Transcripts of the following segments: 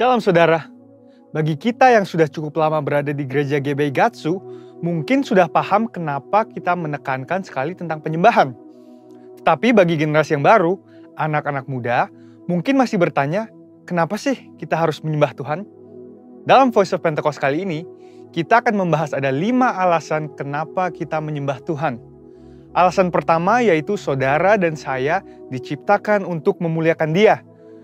Shalom saudara, bagi kita yang sudah cukup lama berada di gereja GBI Gatsu, mungkin sudah paham kenapa kita menekankan sekali tentang penyembahan. Tetapi bagi generasi yang baru, anak-anak muda, mungkin masih bertanya, kenapa sih kita harus menyembah Tuhan? Dalam Voice of Pentecost kali ini, kita akan membahas ada 5 alasan kenapa kita menyembah Tuhan. Alasan pertama yaitu saudara dan saya diciptakan untuk memuliakan Dia.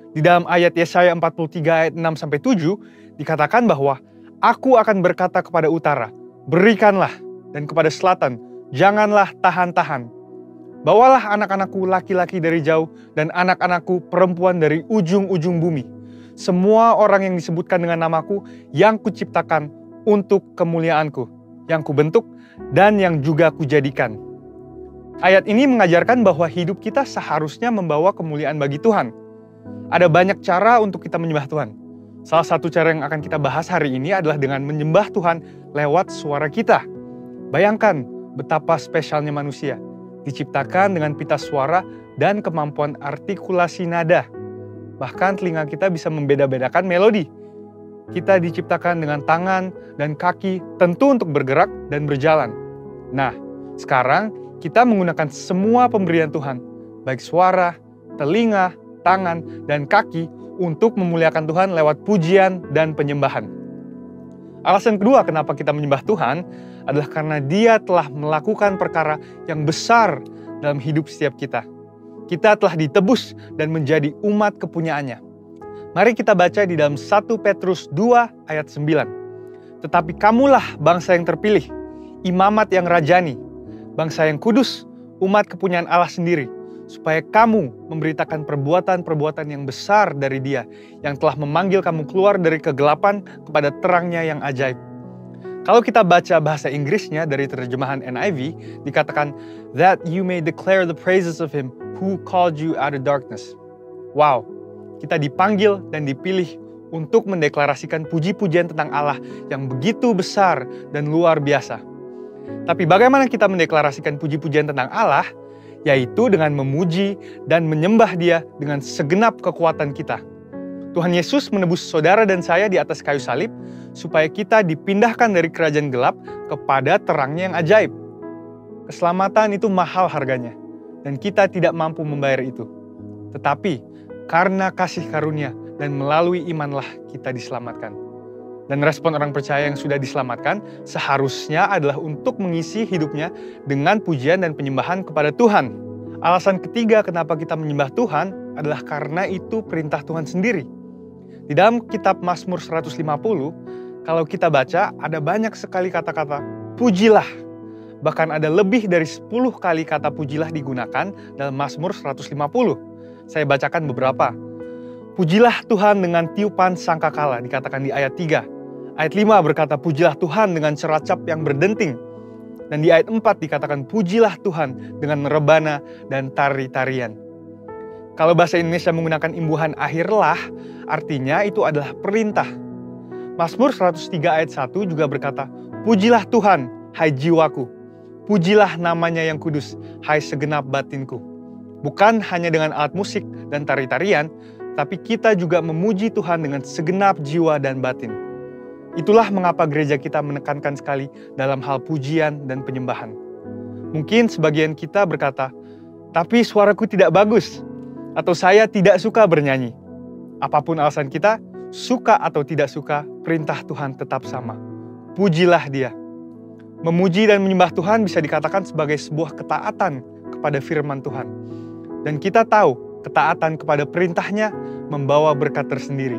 Di dalam ayat Yesaya 43 ayat 6-7 dikatakan bahwa Aku akan berkata kepada utara, berikanlah, dan kepada selatan, janganlah tahan-tahan. Bawalah anak-anakku laki-laki dari jauh dan anak-anakku perempuan dari ujung-ujung bumi. Semua orang yang disebutkan dengan namaku yang kuciptakan untuk kemuliaanku, yang kubentuk dan yang juga kujadikan. Ayat ini mengajarkan bahwa hidup kita seharusnya membawa kemuliaan bagi Tuhan. Ada banyak cara untuk kita menyembah Tuhan. Salah satu cara yang akan kita bahas hari ini adalah dengan menyembah Tuhan lewat suara kita. Bayangkan betapa spesialnya manusia, diciptakan dengan pita suara dan kemampuan artikulasi nada. Bahkan telinga kita bisa membeda-bedakan melodi. Kita diciptakan dengan tangan dan kaki tentu untuk bergerak dan berjalan. Nah, sekarang kita menggunakan semua pemberian Tuhan, baik suara, telinga, tangan, dan kaki untuk memuliakan Tuhan lewat pujian dan penyembahan. Alasan kedua kenapa kita menyembah Tuhan adalah karena Dia telah melakukan perkara yang besar dalam hidup setiap kita. Kita telah ditebus dan menjadi umat kepunyaannya. Mari kita baca di dalam 1 Petrus 2 ayat 9. Tetapi kamulah bangsa yang terpilih, imamat yang rajani, bangsa yang kudus, umat kepunyaan Allah sendiri, supaya kamu memberitakan perbuatan-perbuatan yang besar dari Dia yang telah memanggil kamu keluar dari kegelapan kepada terangnya yang ajaib. Kalau kita baca bahasa Inggrisnya dari terjemahan NIV, dikatakan, that you may declare the praises of Him who called you out of darkness. Wow, kita dipanggil dan dipilih untuk mendeklarasikan puji-pujian tentang Allah yang begitu besar dan luar biasa. Tapi bagaimana kita mendeklarasikan puji-pujian tentang Allah? Yaitu dengan memuji dan menyembah Dia dengan segenap kekuatan kita. Tuhan Yesus menebus saudara dan saya di atas kayu salib, supaya kita dipindahkan dari kerajaan gelap kepada terangnya yang ajaib. Keselamatan itu mahal harganya, dan kita tidak mampu membayar itu. Tetapi, karena kasih karunia dan melalui imanlah kita diselamatkan. Dan respon orang percaya yang sudah diselamatkan seharusnya adalah untuk mengisi hidupnya dengan pujian dan penyembahan kepada Tuhan. Alasan ketiga kenapa kita menyembah Tuhan adalah karena itu perintah Tuhan sendiri. Di dalam kitab Mazmur 150, kalau kita baca ada banyak sekali kata-kata pujilah. Bahkan ada lebih dari 10 kali kata pujilah digunakan dalam Mazmur 150. Saya bacakan beberapa. Pujilah Tuhan dengan tiupan sangkakala, dikatakan di ayat 3. Ayat 5 berkata, pujilah Tuhan dengan ceracap yang berdenting. Dan di ayat 4 dikatakan, pujilah Tuhan dengan rebana dan tari-tarian. Kalau bahasa Indonesia menggunakan imbuhan akhirlah, artinya itu adalah perintah. Mazmur 103 ayat 1 juga berkata, pujilah Tuhan, hai jiwaku. Pujilah namanya yang kudus, hai segenap batinku. Bukan hanya dengan alat musik dan tari-tarian, tapi kita juga memuji Tuhan dengan segenap jiwa dan batin. Itulah mengapa gereja kita menekankan sekali dalam hal pujian dan penyembahan. Mungkin sebagian kita berkata, tapi suaraku tidak bagus, atau saya tidak suka bernyanyi. Apapun alasan kita, suka atau tidak suka, perintah Tuhan tetap sama. Pujilah Dia. Memuji dan menyembah Tuhan bisa dikatakan sebagai sebuah ketaatan kepada firman Tuhan. Dan kita tahu, ketaatan kepada perintahnya membawa berkat tersendiri.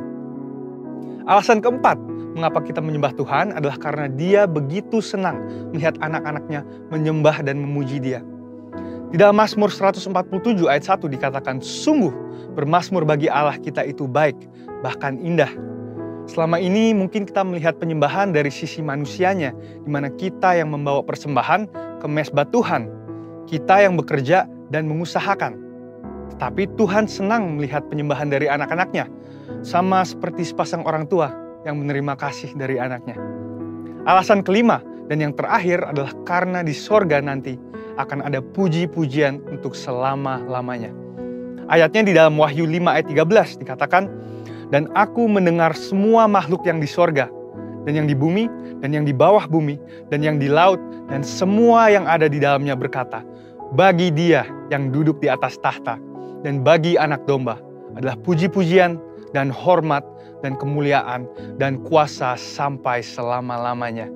Alasan keempat, mengapa kita menyembah Tuhan adalah karena Dia begitu senang melihat anak-anaknya menyembah dan memuji Dia. Di dalam Mazmur 147 ayat 1 dikatakan, sungguh bermazmur bagi Allah kita itu baik, bahkan indah. Selama ini mungkin kita melihat penyembahan dari sisi manusianya, di mana kita yang membawa persembahan ke mezbah Tuhan, kita yang bekerja dan mengusahakan. Tetapi Tuhan senang melihat penyembahan dari anak-anaknya, sama seperti sepasang orang tua yang menerima kasih dari anaknya. Alasan kelima dan yang terakhir adalah karena di sorga nanti akan ada puji-pujian untuk selama-lamanya. Ayatnya di dalam Wahyu 5 ayat 13 dikatakan, Dan aku mendengar semua makhluk yang di sorga, dan yang di bumi, dan yang di bawah bumi, dan yang di laut, dan semua yang ada di dalamnya berkata, bagi Dia yang duduk di atas tahta, dan bagi Anak Domba adalah puji-pujian, dan hormat, dan kemuliaan, dan kuasa sampai selama-lamanya.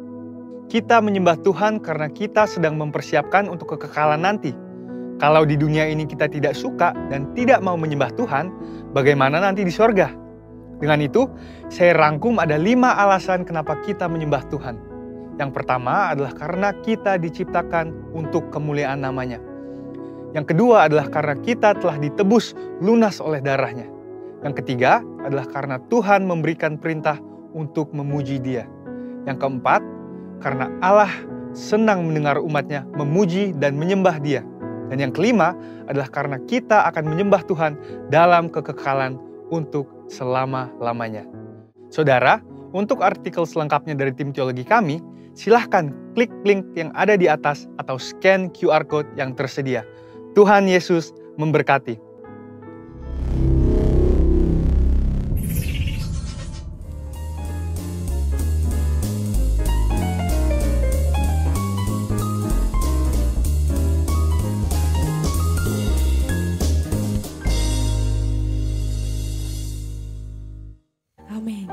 Kita menyembah Tuhan karena kita sedang mempersiapkan untuk kekekalan nanti. Kalau di dunia ini kita tidak suka dan tidak mau menyembah Tuhan, bagaimana nanti di sorga? Dengan itu, saya rangkum ada 5 alasan kenapa kita menyembah Tuhan. Yang pertama adalah karena kita diciptakan untuk kemuliaan namanya. Yang kedua adalah karena kita telah ditebus lunas oleh darahnya. Yang ketiga adalah karena Tuhan memberikan perintah untuk memuji Dia. Yang keempat, karena Allah senang mendengar umatnya memuji dan menyembah Dia. Dan yang kelima adalah karena kita akan menyembah Tuhan dalam kekekalan untuk selama-lamanya. Saudara, untuk artikel selengkapnya dari tim teologi kami, silahkan klik link yang ada di atas atau scan QR Code yang tersedia. Tuhan Yesus memberkati. Amin.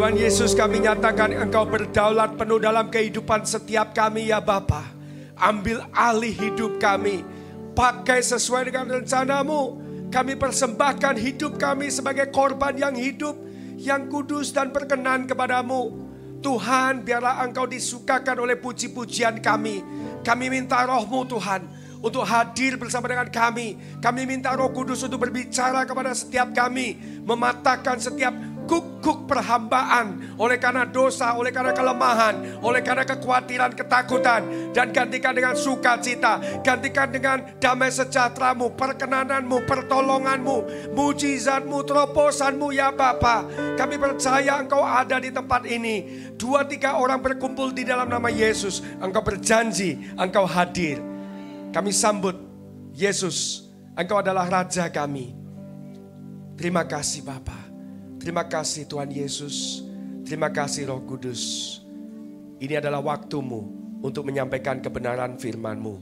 Tuhan Yesus, kami nyatakan Engkau berdaulat penuh dalam kehidupan setiap kami ya Bapa. Ambil alih hidup kami, pakai sesuai dengan rencana-Mu. Kami persembahkan hidup kami sebagai korban yang hidup, yang kudus dan berkenan kepadamu. Tuhan, biarlah Engkau disukakan oleh puji-pujian kami. Kami minta Roh-Mu Tuhan untuk hadir bersama dengan kami. Kami minta Roh Kudus untuk berbicara kepada setiap kami, mematahkan setiap guguk perhambaan oleh karena dosa, oleh karena kelemahan, oleh karena kekhawatiran, ketakutan, dan gantikan dengan sukacita, gantikan dengan damai sejahtera-Mu, perkenanan-Mu, pertolongan-Mu, mujizat-Mu, terobosan-Mu ya Bapa. Kami percaya Engkau ada di tempat ini. 2-3 orang berkumpul di dalam nama Yesus, Engkau berjanji, Engkau hadir. Kami sambut Yesus, Engkau adalah Raja kami. Terima kasih Bapa. Terima kasih Tuhan Yesus. Terima kasih Roh Kudus. Ini adalah waktu-Mu untuk menyampaikan kebenaran firman-Mu.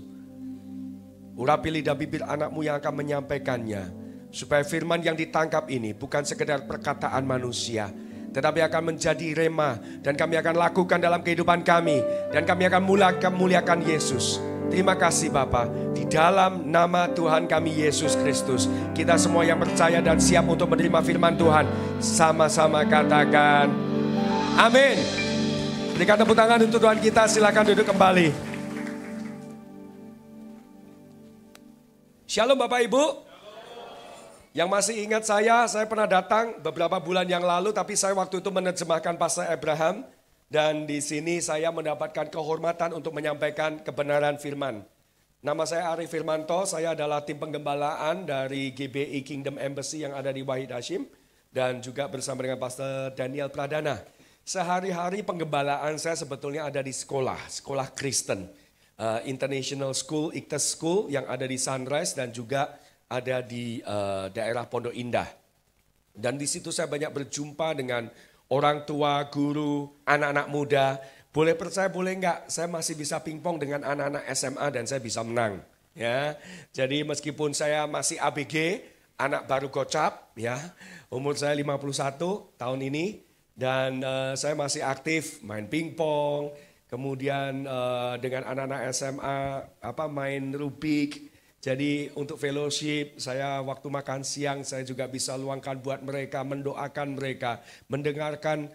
Urapi lidah bibir anak-Mu yang akan menyampaikannya. Supaya firman yang ditangkap ini bukan sekedar perkataan manusia, tetapi akan menjadi rema. Dan kami akan lakukan dalam kehidupan kami. Dan kami akan muliakan Yesus. Terima kasih Bapa. Di dalam nama Tuhan kami Yesus Kristus, kita semua yang percaya dan siap untuk menerima firman Tuhan, sama-sama katakan amin. Berikan tepuk tangan untuk Tuhan kita. Silakan duduk kembali. Shalom Bapak Ibu. Yang masih ingat saya pernah datang beberapa bulan yang lalu, tapi saya waktu itu menerjemahkan Pastor Abraham. Dan di sini saya mendapatkan kehormatan untuk menyampaikan kebenaran firman. Nama saya Arif Firmanto, saya adalah tim penggembalaan dari GBI Kingdom Embassy yang ada di Wahid Hashim. Dan juga bersama dengan Pastor Daniel Pradana. Sehari-hari penggembalaan saya sebetulnya ada di sekolah Kristen. International School, IKTES School yang ada di Sunrise dan juga ada di daerah Pondok Indah. Dan di situ saya banyak berjumpa dengan orang tua, guru, anak-anak muda. Boleh percaya, boleh enggak, saya masih bisa pingpong dengan anak-anak SMA dan saya bisa menang. Ya, jadi meskipun saya masih ABG, anak baru gocap, ya, umur saya 51 tahun ini. Dan saya masih aktif main pingpong, kemudian dengan anak-anak SMA, main Rubik. Jadi untuk fellowship, saya waktu makan siang saya juga bisa luangkan buat mereka, mendoakan mereka, mendengarkan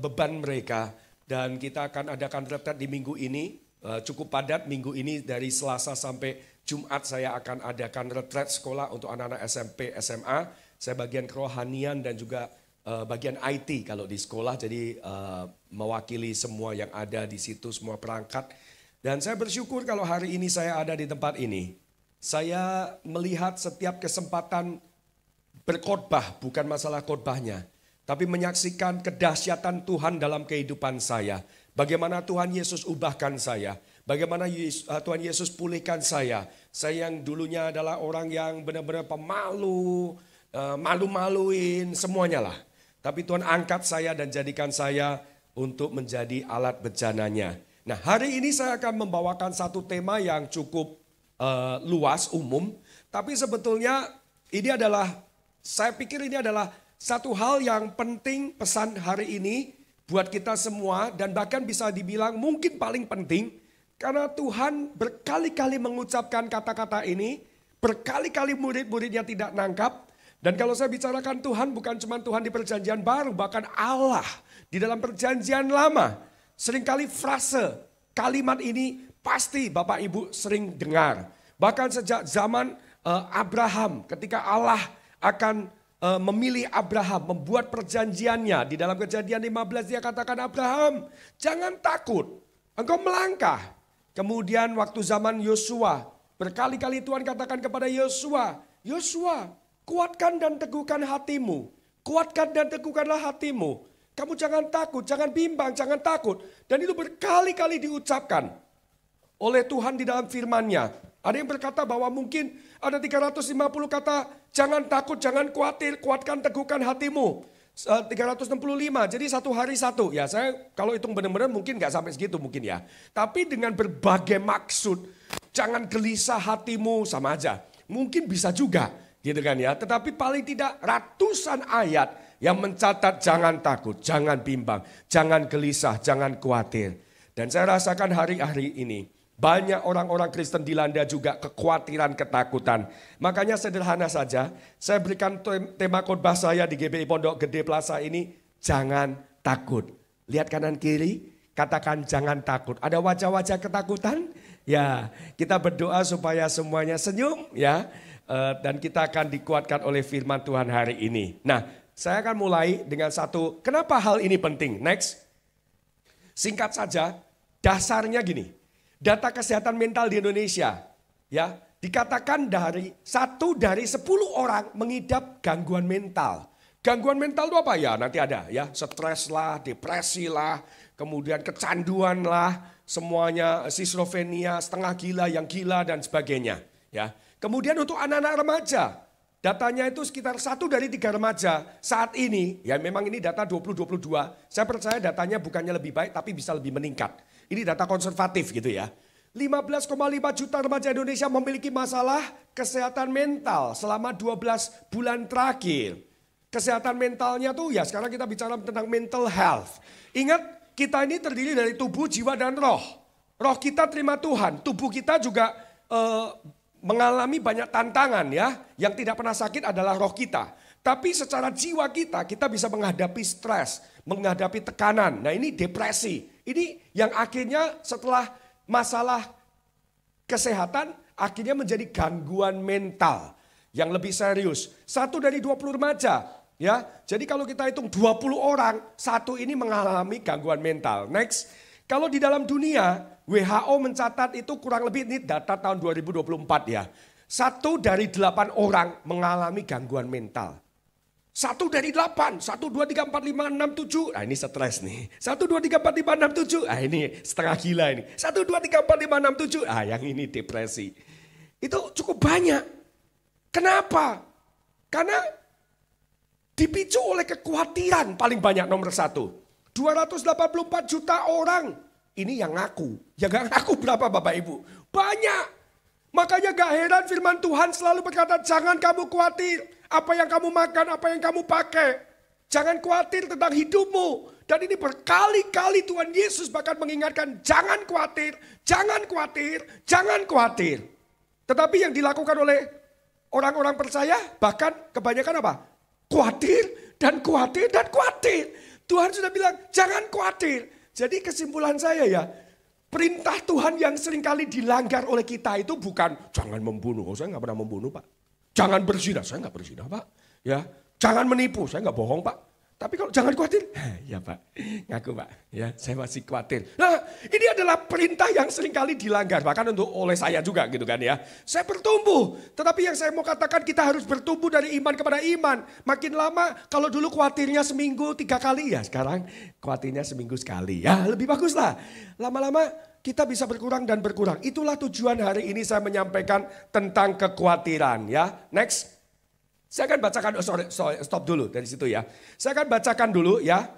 beban mereka. Dan kita akan adakan retret di minggu ini, cukup padat minggu ini dari Selasa sampai Jumat saya akan adakan retret sekolah untuk anak-anak SMP, SMA. Saya bagian kerohanian dan juga bagian IT kalau di sekolah, jadi mewakili semua yang ada di situ, semua perangkat. Dan saya bersyukur kalau hari ini saya ada di tempat ini. Saya melihat setiap kesempatan berkhotbah, bukan masalah khotbahnya, tapi menyaksikan kedahsyatan Tuhan dalam kehidupan saya. Bagaimana Tuhan Yesus ubahkan saya, bagaimana Tuhan Yesus pulihkan saya. Saya yang dulunya adalah orang yang benar-benar pemalu, malu-maluin, semuanya lah. Tapi Tuhan angkat saya dan jadikan saya untuk menjadi alat bejananya. Nah, hari ini saya akan membawakan satu tema yang cukup luas, umum. Tapi sebetulnya ini adalah, saya pikir ini adalah satu hal yang penting pesan hari ini buat kita semua. Dan bahkan bisa dibilang mungkin paling penting. Karena Tuhan berkali-kali mengucapkan kata-kata ini. Berkali-kali murid-muridnya tidak nangkap. Dan kalau saya bicarakan Tuhan bukan cuma Tuhan di perjanjian baru. Bahkan Allah di dalam perjanjian lama. Seringkali frase kalimat ini pasti Bapak Ibu sering dengar. Bahkan sejak zaman Abraham, ketika Allah akan memilih Abraham, membuat perjanjiannya. Di dalam Kejadian 15 dia katakan, Abraham jangan takut, engkau melangkah. Kemudian waktu zaman Yosua, berkali-kali Tuhan katakan kepada Yosua, Yosua kuatkan dan teguhkan hatimu. Kuatkan dan teguhkanlah hatimu. Kamu jangan takut, jangan bimbang, jangan takut. Dan itu berkali-kali diucapkan oleh Tuhan di dalam firman-Nya. Ada yang berkata bahwa mungkin ada 350 kata, jangan takut, jangan khawatir, kuatkan, teguhkan hatimu. 365, jadi satu hari satu. Ya saya kalau hitung benar-benar mungkin gak sampai segitu mungkin ya. Tapi dengan berbagai maksud, jangan gelisah hatimu, sama aja. Mungkin bisa juga gitu kan ya. Tetapi paling tidak ratusan ayat yang mencatat jangan takut, jangan bimbang, jangan gelisah, jangan khawatir. Dan saya rasakan hari-hari ini banyak orang-orang Kristen dilanda juga kekhawatiran, ketakutan. Makanya sederhana saja, saya berikan tema khotbah saya di GBI Pondok Gede Plaza ini, jangan takut. Lihat kanan kiri, katakan jangan takut. Ada wajah-wajah ketakutan? Ya, kita berdoa supaya semuanya senyum ya. Dan kita akan dikuatkan oleh firman Tuhan hari ini. Nah, saya akan mulai dengan satu, kenapa hal ini penting? Next. Singkat saja, dasarnya gini. Data kesehatan mental di Indonesia, ya, dikatakan dari 1 dari 10 orang mengidap gangguan mental. Gangguan mental itu apa ya? Nanti ada ya, stres lah, depresi lah, kemudian kecanduan lah, semuanya schizophrenia, setengah gila, yang gila dan sebagainya. Ya, kemudian untuk anak-anak remaja, datanya itu sekitar 1 dari 3 remaja saat ini, ya memang ini data 2022, saya percaya datanya bukannya lebih baik tapi bisa lebih meningkat. Ini data konservatif gitu ya. 15,5 juta remaja Indonesia memiliki masalah kesehatan mental selama 12 bulan terakhir. Kesehatan mentalnya tuh ya sekarang kita bicara tentang mental health. Ingat kita ini terdiri dari tubuh, jiwa dan roh. Roh kita terima Tuhan, tubuh kita juga mengalami banyak tantangan ya. Yang tidak pernah sakit adalah roh kita. Tapi secara jiwa kita bisa menghadapi stres, menghadapi tekanan. Nah ini depresi. Ini yang akhirnya setelah masalah kesehatan akhirnya menjadi gangguan mental yang lebih serius. 1 dari 20 remaja ya. Jadi kalau kita hitung 20 orang, 1 ini mengalami gangguan mental. Next. Kalau di dalam dunia WHO mencatat itu kurang lebih, ini data tahun 2024 ya. 1 dari 8 orang mengalami gangguan mental. 1 dari 8, 1, 2, 3, 4, 5, 6, 7. Nah ini stres nih. 1, 2, 3, 4, 5, 6, 7. Nah ini setengah gila ini. 1, 2, 3, 4, 5, 6, 7. Ah yang ini depresi. Itu cukup banyak. Kenapa? Karena dipicu oleh kekhawatiran paling banyak nomor 1. 284 juta orang. Ini yang ngaku. Yang gak ngaku berapa Bapak Ibu? Banyak. Makanya gak heran firman Tuhan selalu berkata jangan kamu khawatir. Apa yang kamu makan, apa yang kamu pakai. Jangan khawatir tentang hidupmu. Dan ini berkali-kali Tuhan Yesus bahkan mengingatkan jangan khawatir, jangan khawatir, jangan khawatir. Tetapi yang dilakukan oleh orang-orang percaya bahkan kebanyakan apa? Khawatir dan khawatir dan khawatir. Tuhan sudah bilang jangan khawatir. Jadi kesimpulan saya ya, perintah Tuhan yang seringkali dilanggar oleh kita itu bukan jangan membunuh. Oh, saya nggak pernah membunuh Pak. Jangan berzina, saya nggak berzina Pak. Ya, jangan menipu, saya nggak bohong Pak. Tapi kalau jangan khawatir, ya Pak, ngaku Pak. Ya, saya masih khawatir. Nah, ini adalah perintah yang seringkali dilanggar, bahkan untuk oleh saya juga gitu kan ya. Saya bertumbuh, tetapi yang saya mau katakan kita harus bertumbuh dari iman kepada iman. Makin lama, kalau dulu khawatirnya seminggu 3 kali ya, sekarang khawatirnya seminggu sekali. Ya, lebih bagus lah. Lama-lama kita bisa berkurang dan berkurang. Itulah tujuan hari ini saya menyampaikan tentang kekhawatiran ya. Next. Saya akan bacakan, stop dulu dari situ ya. Saya akan bacakan dulu ya.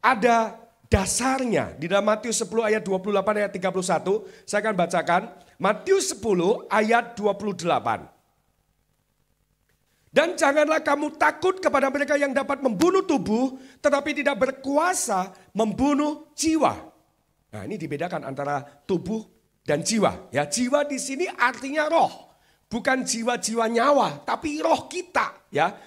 Ada dasarnya di dalam Matius 10 ayat 28 ayat 31. Saya akan bacakan Matius 10 ayat 28. Dan janganlah kamu takut kepada mereka yang dapat membunuh tubuh, tetapi tidak berkuasa membunuh jiwa. Nah ini dibedakan antara tubuh dan jiwa. Ya, jiwa di sini artinya roh. Bukan jiwa-jiwa nyawa, tapi roh kita. Ya,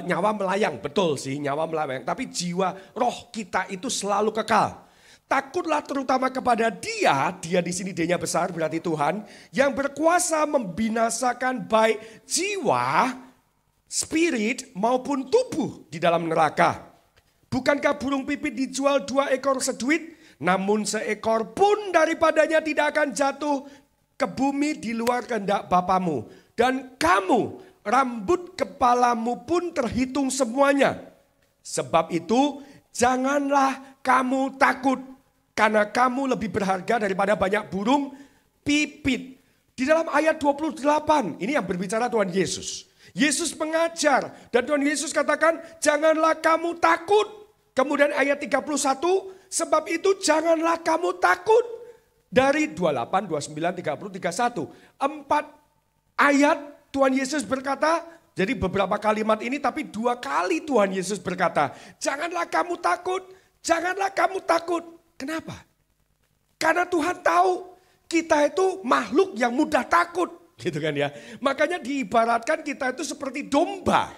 nyawa melayang, betul sih nyawa melayang. Tapi jiwa roh kita itu selalu kekal. Takutlah terutama kepada dia di sini D-nya besar berarti Tuhan. Yang berkuasa membinasakan baik jiwa, spirit maupun tubuh di dalam neraka. Bukankah burung pipit dijual 2 ekor seduit? Namun seekor pun daripadanya tidak akan jatuh ke bumi di luar kehendak Bapamu. Dan kamu, rambut kepalamu pun terhitung semuanya. Sebab itu, janganlah kamu takut. Karena kamu lebih berharga daripada banyak burung pipit. Di dalam ayat 28, ini yang berbicara Tuhan Yesus. Yesus mengajar dan Tuhan Yesus katakan, janganlah kamu takut. Kemudian ayat 31, sebab itu janganlah kamu takut. Dari 28, 29, 30, 31. 4 ayat Tuhan Yesus berkata, Jadi beberapa kalimat ini tapi 2 kali Tuhan Yesus berkata, janganlah kamu takut, janganlah kamu takut. Kenapa? Karena Tuhan tahu kita itu makhluk yang mudah takut, gitu kan ya. Makanya diibaratkan kita itu seperti domba.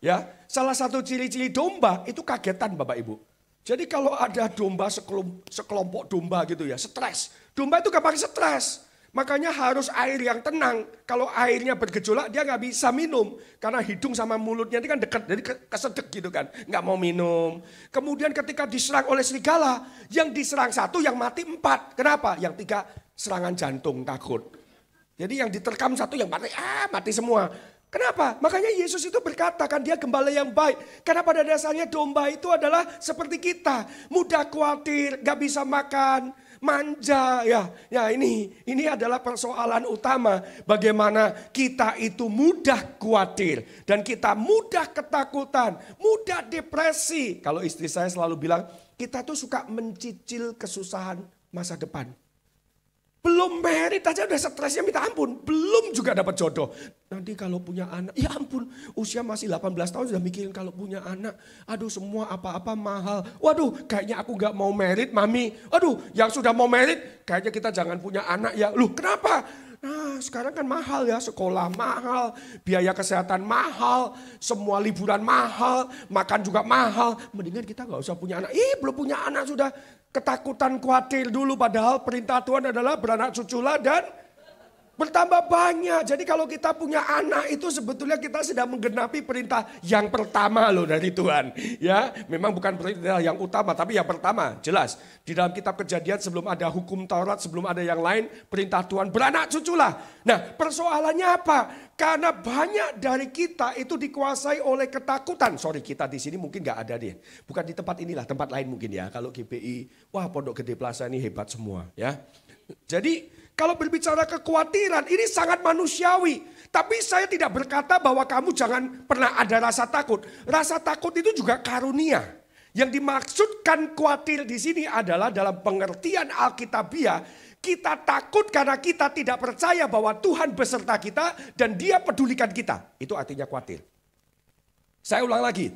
Ya, salah satu ciri-ciri domba itu kagetan Bapak Ibu. Jadi kalau ada domba sekelompok domba gitu ya, stres. Domba itu gampang stres. Makanya harus air yang tenang. Kalau airnya bergejolak dia nggak bisa minum. Karena hidung sama mulutnya ini kan dekat, jadi kesedek gitu kan. Nggak mau minum. Kemudian ketika diserang oleh serigala, yang diserang 1, yang mati 4. Kenapa? Yang 3 serangan jantung takut. Jadi yang diterkam 1, yang mati semua. Kenapa? Makanya Yesus itu berkata kan dia gembala yang baik. Karena pada dasarnya domba itu adalah seperti kita. Mudah khawatir, gak bisa makan, manja. Ya ini adalah persoalan utama. Bagaimana kita itu mudah khawatir. Dan kita mudah ketakutan, mudah depresi. Kalau istri saya selalu bilang, kita tuh suka mencicil kesusahan masa depan. Belum merit aja udah stresnya minta ampun. Belum juga dapat jodoh. Nanti kalau punya anak, ya ampun usia masih 18 tahun sudah mikirin kalau punya anak. Aduh semua apa-apa mahal. Waduh kayaknya aku gak mau merit mami. Aduh yang sudah mau merit kayaknya kita jangan punya anak ya. Loh kenapa? Nah sekarang kan mahal ya, sekolah mahal, biaya kesehatan mahal, semua liburan mahal, makan juga mahal. Mendingan kita gak usah punya anak. Belum punya anak sudah ketakutan khawatir dulu. Padahal perintah Tuhan adalah beranak cuculah dan bertambah banyak. Jadi kalau kita punya anak itu sebetulnya kita sedang menggenapi perintah yang pertama loh dari Tuhan. Ya, memang bukan perintah yang utama tapi yang pertama. Jelas di dalam kitab Kejadian sebelum ada hukum Taurat, sebelum ada yang lain, perintah Tuhan beranak cuculah. Nah, persoalannya apa? Karena banyak dari kita itu dikuasai oleh ketakutan. Sorry, kita di sini mungkin nggak ada deh. Bukan di tempat inilah, tempat lain mungkin ya. Kalau GPI, wah Pondok Gede Plaza ini hebat semua ya. Jadi kalau berbicara kekhawatiran ini sangat manusiawi. Tapi saya tidak berkata bahwa kamu jangan pernah ada rasa takut. Rasa takut itu juga karunia. Yang dimaksudkan khawatir di sini adalah dalam pengertian Alkitabiah, kita takut karena kita tidak percaya bahwa Tuhan beserta kita dan Dia pedulikan kita. Itu artinya khawatir. Saya ulang lagi.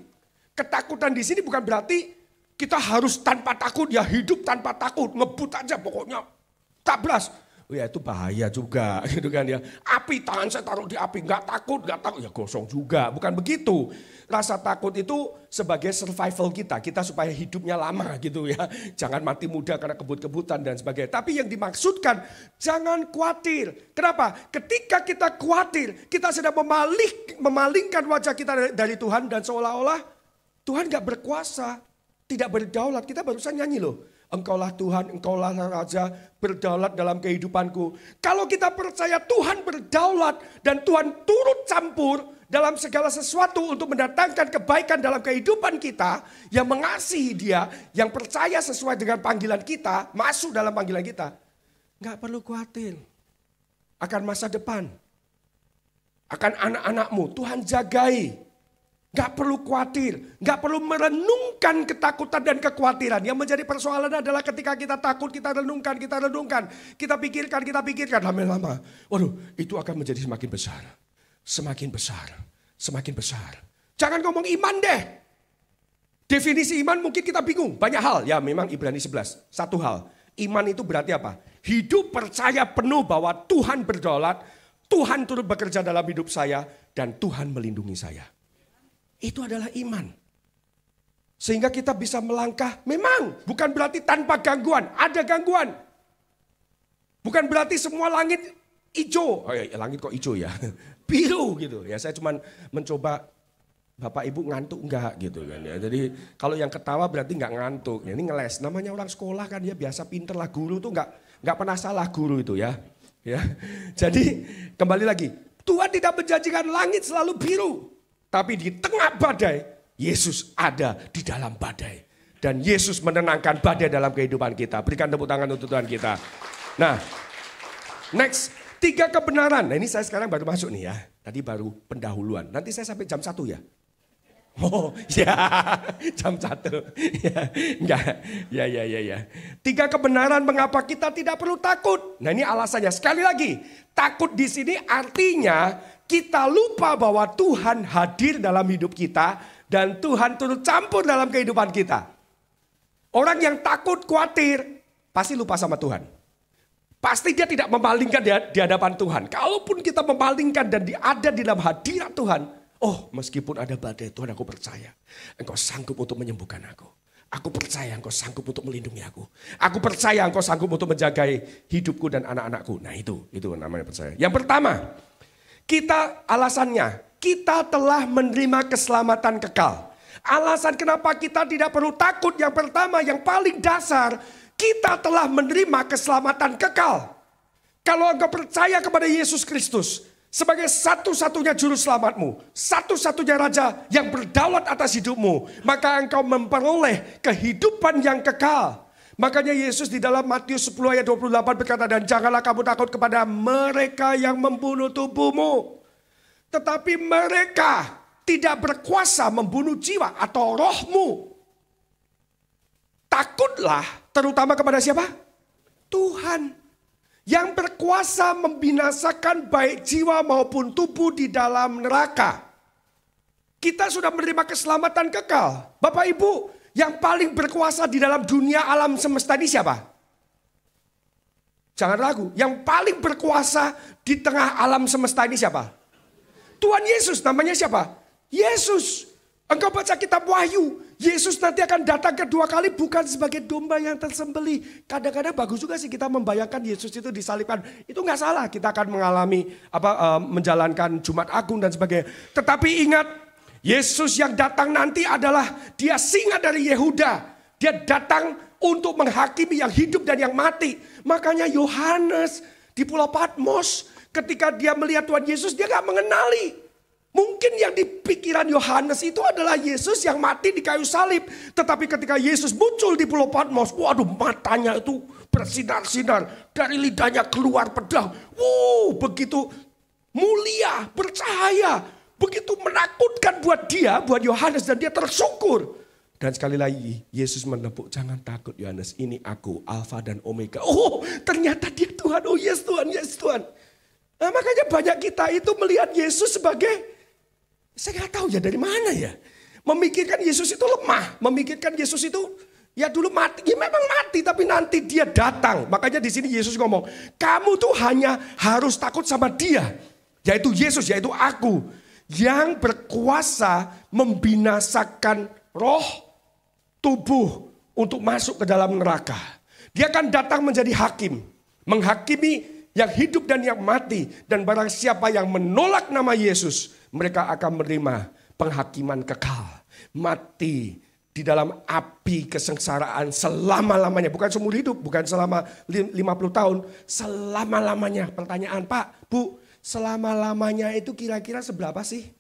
Ketakutan di sini bukan berarti kita harus tanpa takut, ya hidup tanpa takut, ngebut aja pokoknya. Tablas. Oh ya itu bahaya juga gitu kan ya. Api tangan saya taruh di api, nggak takut ya gosong juga. Bukan begitu. Rasa takut itu sebagai survival kita supaya hidupnya lama gitu ya. Jangan mati muda karena kebut-kebutan dan sebagainya. Tapi yang dimaksudkan jangan khawatir. Kenapa? Ketika kita khawatir, kita sedang memalingkan wajah kita dari Tuhan dan seolah-olah Tuhan nggak berkuasa, tidak berdaulat. Kita barusan nyanyi loh. Engkaulah Tuhan, engkaulah Raja, berdaulat dalam kehidupanku. Kalau kita percaya Tuhan berdaulat dan Tuhan turut campur dalam segala sesuatu untuk mendatangkan kebaikan dalam kehidupan kita, yang mengasihi Dia, yang percaya sesuai dengan panggilan kita, masuk dalam panggilan kita, nggak perlu khawatir akan masa depan, akan anak-anakmu. Tuhan jagai. Gak perlu khawatir, gak perlu merenungkan ketakutan dan kekhawatiran. Yang menjadi persoalan adalah ketika kita takut, kita renungkan, kita pikirkan lama-lama. Waduh, itu akan menjadi semakin besar, semakin besar, semakin besar. Jangan ngomong iman deh. Definisi iman mungkin kita bingung, banyak hal. Ya memang Ibrani 11, satu hal. Iman itu berarti apa? Hidup percaya penuh bahwa Tuhan berdaulat, Tuhan turut bekerja dalam hidup saya, dan Tuhan melindungi saya. Itu adalah iman. Sehingga kita bisa melangkah, memang bukan berarti tanpa gangguan, ada gangguan. Bukan berarti semua langit hijau. Oh ya, langit kok hijau ya? Biru gitu. Ya saya cuma mencoba, Bapak Ibu ngantuk enggak gitu kan ya. Jadi kalau yang ketawa berarti enggak ngantuk. Ya, ini ngeles, namanya orang sekolah kan ya biasa pinter lah, guru tuh enggak pernah salah guru itu ya. Ya. Jadi kembali lagi, Tuhan tidak menjanjikan langit selalu biru. Tapi di tengah badai, Yesus ada di dalam badai. Dan Yesus menenangkan badai dalam kehidupan kita. Berikan tepuk tangan untuk Tuhan kita. Nah, next. 3 kebenaran. Nah ini saya sekarang baru masuk nih ya. Tadi baru pendahuluan. Nanti saya sampai jam 1 ya. Oh ya, jam 1. Ya, enggak. Ya. 3 kebenaran mengapa kita tidak perlu takut. Nah ini alasannya. Sekali lagi, takut di sini artinya kita lupa bahwa Tuhan hadir dalam hidup kita dan Tuhan turut campur dalam kehidupan kita. Orang yang takut, khawatir, pasti lupa sama Tuhan. Pasti dia tidak memalingkan di hadapan Tuhan. Kalaupun kita memalingkan dan ada di dalam hadirat Tuhan, oh meskipun ada badai, Tuhan aku percaya Engkau sanggup untuk menyembuhkan aku. Aku percaya Engkau sanggup untuk melindungi aku. Aku percaya Engkau sanggup untuk menjaga hidupku dan anak-anakku. Nah itu namanya percaya. Yang pertama, alasannya, kita telah menerima keselamatan kekal. Alasan kenapa kita tidak perlu takut, yang pertama, yang paling dasar, kita telah menerima keselamatan kekal. Kalau engkau percaya kepada Yesus Kristus sebagai satu-satunya juru selamatmu, satu-satunya raja yang berdaulat atas hidupmu, maka engkau memperoleh kehidupan yang kekal. Makanya Yesus di dalam Matius 10 ayat 28 berkata, dan janganlah kamu takut kepada mereka yang membunuh tubuhmu. Tetapi mereka tidak berkuasa membunuh jiwa atau rohmu. Takutlah terutama kepada siapa? Tuhan. Yang berkuasa membinasakan baik jiwa maupun tubuh di dalam neraka. Kita sudah menerima keselamatan kekal. Bapak Ibu, yang paling berkuasa di dalam dunia alam semesta ini siapa? Jangan ragu, yang paling berkuasa di tengah alam semesta ini siapa? Tuhan Yesus, namanya siapa? Yesus. Engkau baca kitab Wahyu, Yesus nanti akan datang kedua kali bukan sebagai domba yang tersembelih. Kadang-kadang bagus juga sih kita membayangkan Yesus itu disalibkan. Itu nggak salah, kita akan mengalami menjalankan Jumat Agung dan sebagainya. Tetapi ingat, Yesus yang datang nanti adalah dia singa dari Yehuda. Dia datang untuk menghakimi yang hidup dan yang mati. Makanya Yohanes di Pulau Patmos, ketika dia melihat Tuhan Yesus, dia gak mengenali. Mungkin yang di pikiran Yohanes itu adalah Yesus yang mati di kayu salib. Tetapi ketika Yesus muncul di Pulau Patmos, waduh, matanya itu bersinar-sinar. Dari lidahnya keluar pedang. Begitu mulia, bercahaya. Begitu menakutkan buat dia, buat Yohanes, dan dia tersyukur. Dan sekali lagi Yesus menepuk, jangan takut Yohanes, ini aku, Alfa dan Omega. Oh, ternyata dia Tuhan. Oh yes Tuhan, yes Tuhan. Nah, makanya banyak kita itu melihat Yesus sebagai, saya nggak tahu ya dari mana ya. Memikirkan Yesus itu lemah, memikirkan Yesus itu ya dulu mati, ya memang mati, tapi nanti dia datang. Makanya di sini Yesus ngomong, kamu tuh hanya harus takut sama dia, yaitu Yesus, yaitu aku, yang berkuasa membinasakan roh, tubuh untuk masuk ke dalam neraka. Dia akan datang menjadi hakim, menghakimi yang hidup dan yang mati. Dan barang siapa yang menolak nama Yesus, mereka akan menerima penghakiman kekal. Mati di dalam api kesengsaraan selama-lamanya. Bukan seumur hidup, bukan selama 50 tahun. Selama-lamanya. Pertanyaan, Pak, Bu, selama-lamanya itu kira-kira seberapa sih?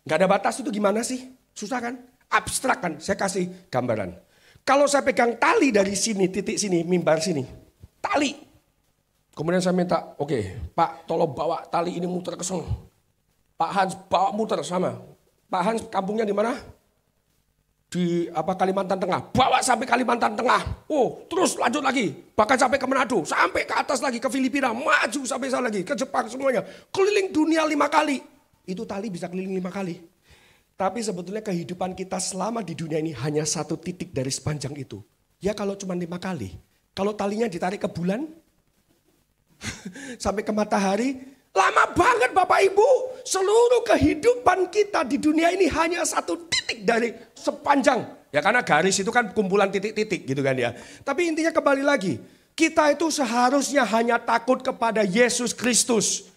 Gak ada batas itu gimana sih? Susah kan? Abstrak kan? Saya kasih gambaran. Kalau saya pegang tali dari sini, titik sini, mimbar sini. Tali. Kemudian saya minta, oke, Pak tolong bawa tali ini muter ke sana. Pak Hans bawa muter sama. Pak Hans kampungnya di mana? Di Kalimantan Tengah. Bawa sampai Kalimantan Tengah. Oh, terus lanjut lagi. Bahkan sampai ke Manado. Sampai ke atas lagi ke Filipina. Maju sampai sana lagi. Ke Jepang semuanya. Keliling dunia 5 kali. Itu tali bisa keliling 5 kali. Tapi sebetulnya kehidupan kita selama di dunia ini hanya satu titik dari sepanjang itu. Ya kalau cuma 5 kali. Kalau talinya ditarik ke bulan, sampai ke matahari, lama banget Bapak Ibu. Seluruh kehidupan kita di dunia ini hanya satu titik dari sepanjang. Ya karena garis itu kan kumpulan titik-titik gitu kan ya. Tapi intinya kembali lagi, kita itu seharusnya hanya takut kepada Yesus Kristus.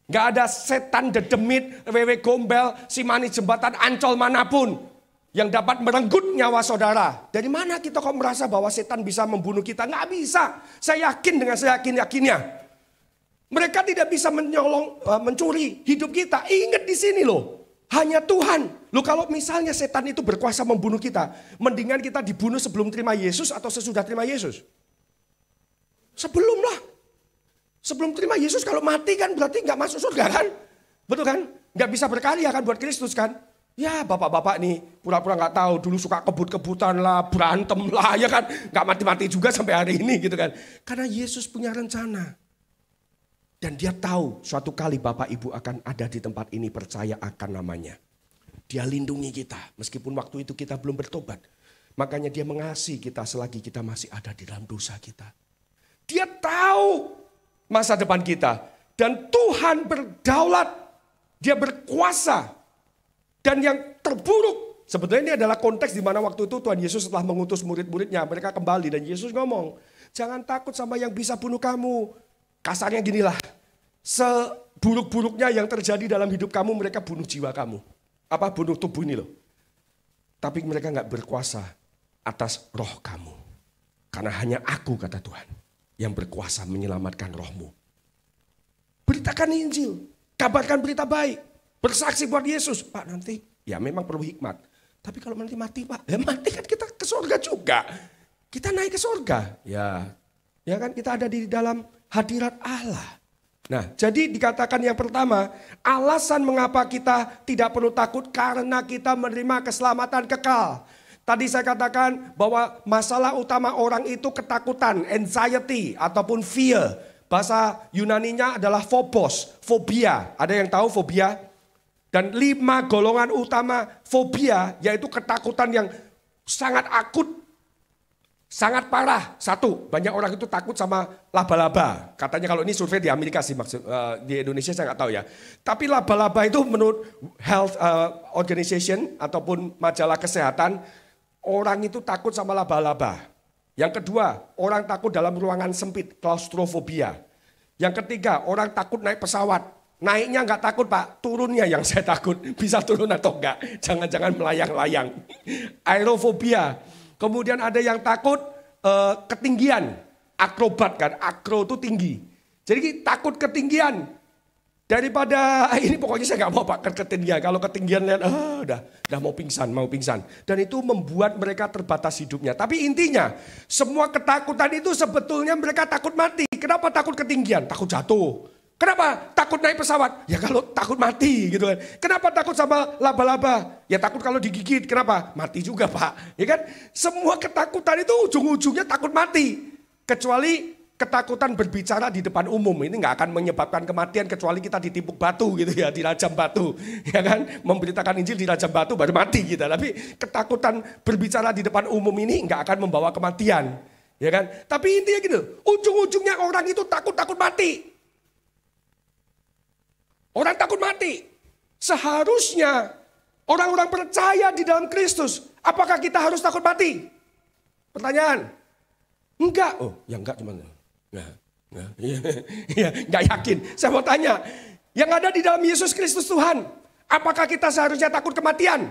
Gak ada setan dedemit, wewe gombel, si manis jembatan Ancol manapun yang dapat merenggut nyawa saudara. Dari mana kita kok merasa bahwa setan bisa membunuh kita? Nggak bisa. Saya yakin dengan saya yakin-yakinnya. Mereka tidak bisa mencuri hidup kita. Ingat di sini loh. Hanya Tuhan. Loh kalau misalnya setan itu berkuasa membunuh kita. Mendingan kita dibunuh sebelum terima Yesus atau sesudah terima Yesus? Sebelum lah. Sebelum terima Yesus kalau mati kan berarti nggak masuk surga kan? Betul kan? Nggak bisa berkarya kan buat Kristus kan? Ya bapak-bapak nih pura-pura gak tahu dulu suka kebut-kebutan lah, berantem lah ya kan. Gak mati-mati juga sampai hari ini gitu kan. Karena Yesus punya rencana. Dan dia tahu suatu kali Bapak Ibu akan ada di tempat ini, percaya akan namanya. Dia lindungi kita meskipun waktu itu kita belum bertobat. Makanya dia mengasihi kita selagi kita masih ada di dalam dosa kita. Dia tahu masa depan kita. Dan Tuhan berdaulat, dia berkuasa. Dan yang terburuk, sebetulnya ini adalah konteks di mana waktu itu Tuhan Yesus setelah mengutus murid-muridnya, mereka kembali dan Yesus ngomong, jangan takut sama yang bisa bunuh kamu. Kasarnya ginilah, seburuk-buruknya yang terjadi dalam hidup kamu, mereka bunuh jiwa kamu. Apa bunuh tubuh ini loh. Tapi mereka gak berkuasa atas roh kamu. Karena hanya aku, kata Tuhan, yang berkuasa menyelamatkan rohmu. Beritakan Injil, kabarkan berita baik, bersaksi buat Yesus. Pak nanti, ya memang perlu hikmat. Tapi kalau nanti mati Pak, ya mati kan kita ke surga juga. Kita naik ke surga. Ya kan kita ada di dalam hadirat Allah. Nah, jadi dikatakan yang pertama, alasan mengapa kita tidak perlu takut karena kita menerima keselamatan kekal. Tadi saya katakan bahwa masalah utama orang itu ketakutan, anxiety ataupun fear. Bahasa Yunaninya adalah phobos, fobia. Ada yang tahu fobia? Dan 5 golongan utama fobia yaitu ketakutan yang sangat akut. Sangat parah. 1, banyak orang itu takut sama laba-laba. Katanya kalau ini survei di Amerika sih, di Indonesia saya nggak tahu ya. Tapi laba-laba itu menurut Health Organization ataupun majalah kesehatan, orang itu takut sama laba-laba. Yang kedua, orang takut dalam ruangan sempit, klaustrofobia. Yang ketiga, orang takut naik pesawat. Naiknya nggak takut Pak, turunnya yang saya takut. Bisa turun atau enggak, jangan-jangan melayang-layang. Aerofobia. Kemudian ada yang takut ketinggian, akrobat kan, akro itu tinggi. Jadi takut ketinggian. Daripada ini pokoknya saya nggak mau Pak ketinggian. Kalau ketinggian lihat, udah mau pingsan. Dan itu membuat mereka terbatas hidupnya. Tapi intinya semua ketakutan itu sebetulnya mereka takut mati. Kenapa takut ketinggian? Takut jatuh. Kenapa takut naik pesawat? Ya kalau takut mati gitu kan. Kenapa takut sama laba-laba? Ya takut kalau digigit. Kenapa? Mati juga Pak. Ya kan? Semua ketakutan itu ujung-ujungnya takut mati. Kecuali ketakutan berbicara di depan umum. Ini nggak akan menyebabkan kematian kecuali kita ditimpuk batu gitu ya. Dirajam batu. Ya kan? Memberitakan Injil dirajam batu baru mati kita. Tapi ketakutan berbicara di depan umum ini nggak akan membawa kematian. Ya kan? Tapi intinya gitu. Ujung-ujungnya orang itu takut mati. Orang takut mati. Seharusnya orang-orang percaya di dalam Kristus. Apakah kita harus takut mati? Pertanyaan. Enggak. Oh ya enggak teman. Enggak yakin. Saya mau tanya. Yang ada di dalam Yesus Kristus Tuhan. Apakah kita seharusnya takut kematian?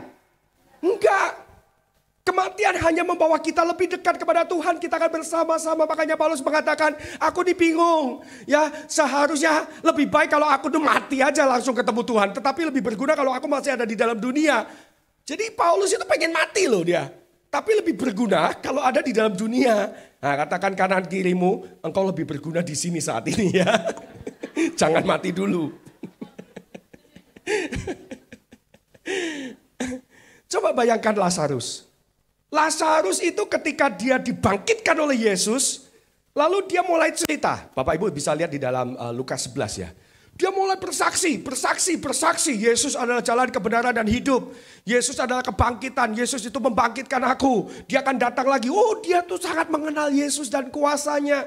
Enggak. Kematian hanya membawa kita lebih dekat kepada Tuhan. Kita akan bersama-sama. Makanya Paulus mengatakan, aku dibingung. Ya, seharusnya lebih baik kalau aku tuh mati aja langsung ketemu Tuhan. Tetapi lebih berguna kalau aku masih ada di dalam dunia. Jadi Paulus itu pengen mati loh dia. Tapi lebih berguna kalau ada di dalam dunia. Nah, katakan kanan kirimu, engkau lebih berguna di sini saat ini ya. Jangan mati dulu. Coba bayangkan Lazarus. Lazarus itu ketika dia dibangkitkan oleh Yesus, lalu dia mulai cerita. Bapak Ibu bisa lihat di dalam Lukas 11 ya. Dia mulai bersaksi. Yesus adalah jalan kebenaran dan hidup. Yesus adalah kebangkitan. Yesus itu membangkitkan aku. Dia akan datang lagi. Oh, dia tuh sangat mengenal Yesus dan kuasanya.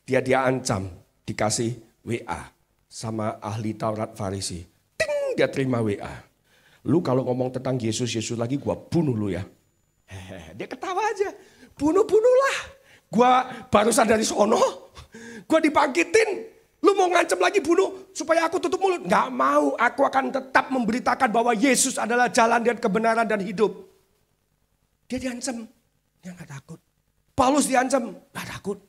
Dia ancam, dikasih WA sama ahli Taurat Farisi. Ting, dia terima WA. Lu kalau ngomong tentang Yesus lagi gua bunuh lu ya. Dia ketawa aja. Bunuh-bunuhlah. Gua barusan dari sono. Gua dibangkitin. Lu mau ngancam lagi bunuh supaya aku tutup mulut? Gak mau. Aku akan tetap memberitakan bahwa Yesus adalah jalan dan kebenaran dan hidup. Dia diancam. Dia gak takut. Paulus diancam. Gak takut.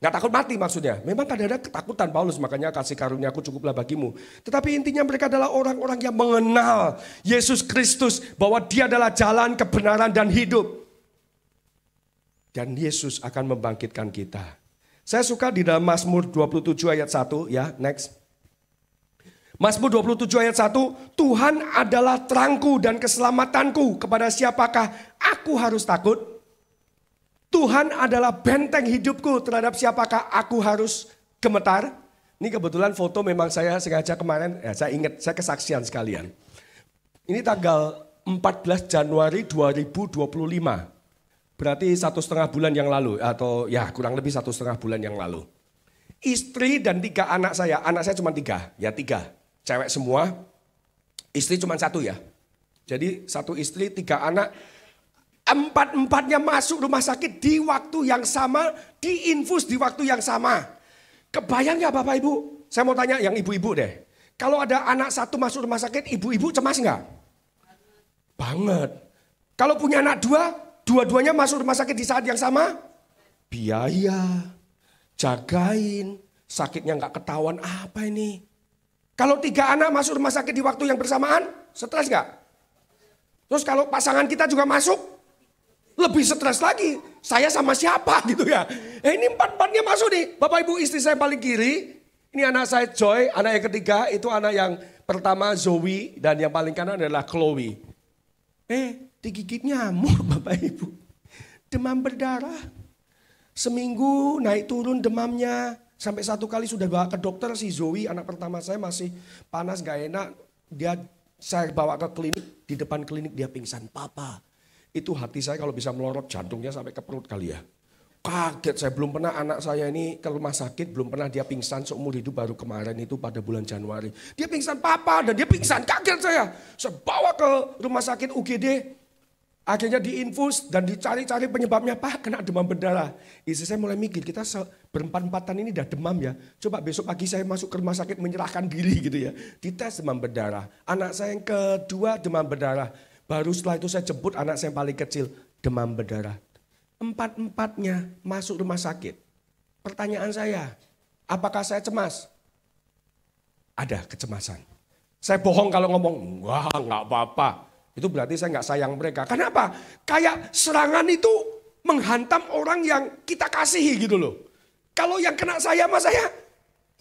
Gak takut mati maksudnya. Memang kadang-kadang ketakutan Paulus. Makanya kasih karunia aku cukuplah bagimu. Tetapi intinya mereka adalah orang-orang yang mengenal Yesus Kristus. Bahwa dia adalah jalan, kebenaran dan hidup. Dan Yesus akan membangkitkan kita. Saya suka di dalam Mazmur 27 ayat 1 ya. Next. Mazmur 27 ayat 1. Tuhan adalah terangku dan keselamatanku. Kepada siapakah aku harus takut? Tuhan adalah benteng hidupku, terhadap siapakah aku harus gemetar? Ini kebetulan foto memang saya sengaja kemarin, saya ingat, saya kesaksian sekalian. Ini tanggal 14 Januari 2025. Berarti 1,5 bulan yang lalu, atau ya kurang lebih 1,5 bulan yang lalu. Istri dan 3 anak saya cuma 3, ya 3. Cewek semua, istri cuma 1 ya. Jadi 1 istri, 3 anak. 4-4-nya masuk rumah sakit di waktu yang sama, diinfus di waktu yang sama. Kebayang gak Bapak Ibu? Saya mau tanya yang ibu-ibu deh. Kalau ada anak 1 masuk rumah sakit, ibu-ibu cemas gak? Banget. Kalau punya anak 2, dua-duanya masuk rumah sakit di saat yang sama? Biaya, jagain, sakitnya gak ketahuan apa ini. Kalau 3 anak masuk rumah sakit di waktu yang bersamaan, stres gak? Terus kalau pasangan kita juga masuk, lebih stres lagi. Saya sama siapa gitu ya. Ini 4-4-nya masuk nih. Bapak Ibu, istri saya paling kiri. Ini anak saya Joy, anak yang ketiga. Itu anak yang pertama Zoe. Dan yang paling kanan adalah Chloe. Digigit nyamuk Bapak Ibu. Demam berdarah. Seminggu naik turun demamnya. Sampai 1 kali sudah bawa ke dokter si Zoe. Anak pertama saya masih panas gak enak. Saya bawa ke klinik. Di depan klinik dia pingsan. Papa. Itu hati saya kalau bisa melorot jantungnya sampai ke perut kali ya. Kaget, saya belum pernah anak saya ini ke rumah sakit, belum pernah dia pingsan seumur hidup, baru kemarin itu pada bulan Januari. Dia pingsan papa dan dia pingsan, kaget saya. Saya bawa ke rumah sakit UGD, akhirnya diinfus dan dicari-cari penyebabnya, Pak kena demam berdarah. Istri saya mulai mikir, kita berempat-empatan ini udah demam ya. Coba besok pagi saya masuk ke rumah sakit menyerahkan diri gitu ya. Dites demam berdarah, anak saya yang kedua demam berdarah. Baru setelah itu saya jemput anak saya yang paling kecil, demam berdarah. 4-4-nya masuk rumah sakit. Pertanyaan saya, apakah saya cemas? Ada kecemasan. Saya bohong kalau ngomong, wah nggak apa-apa. Itu berarti saya nggak sayang mereka. Kenapa? Kayak serangan itu menghantam orang yang kita kasihi gitu loh. Kalau yang kena saya sama saya,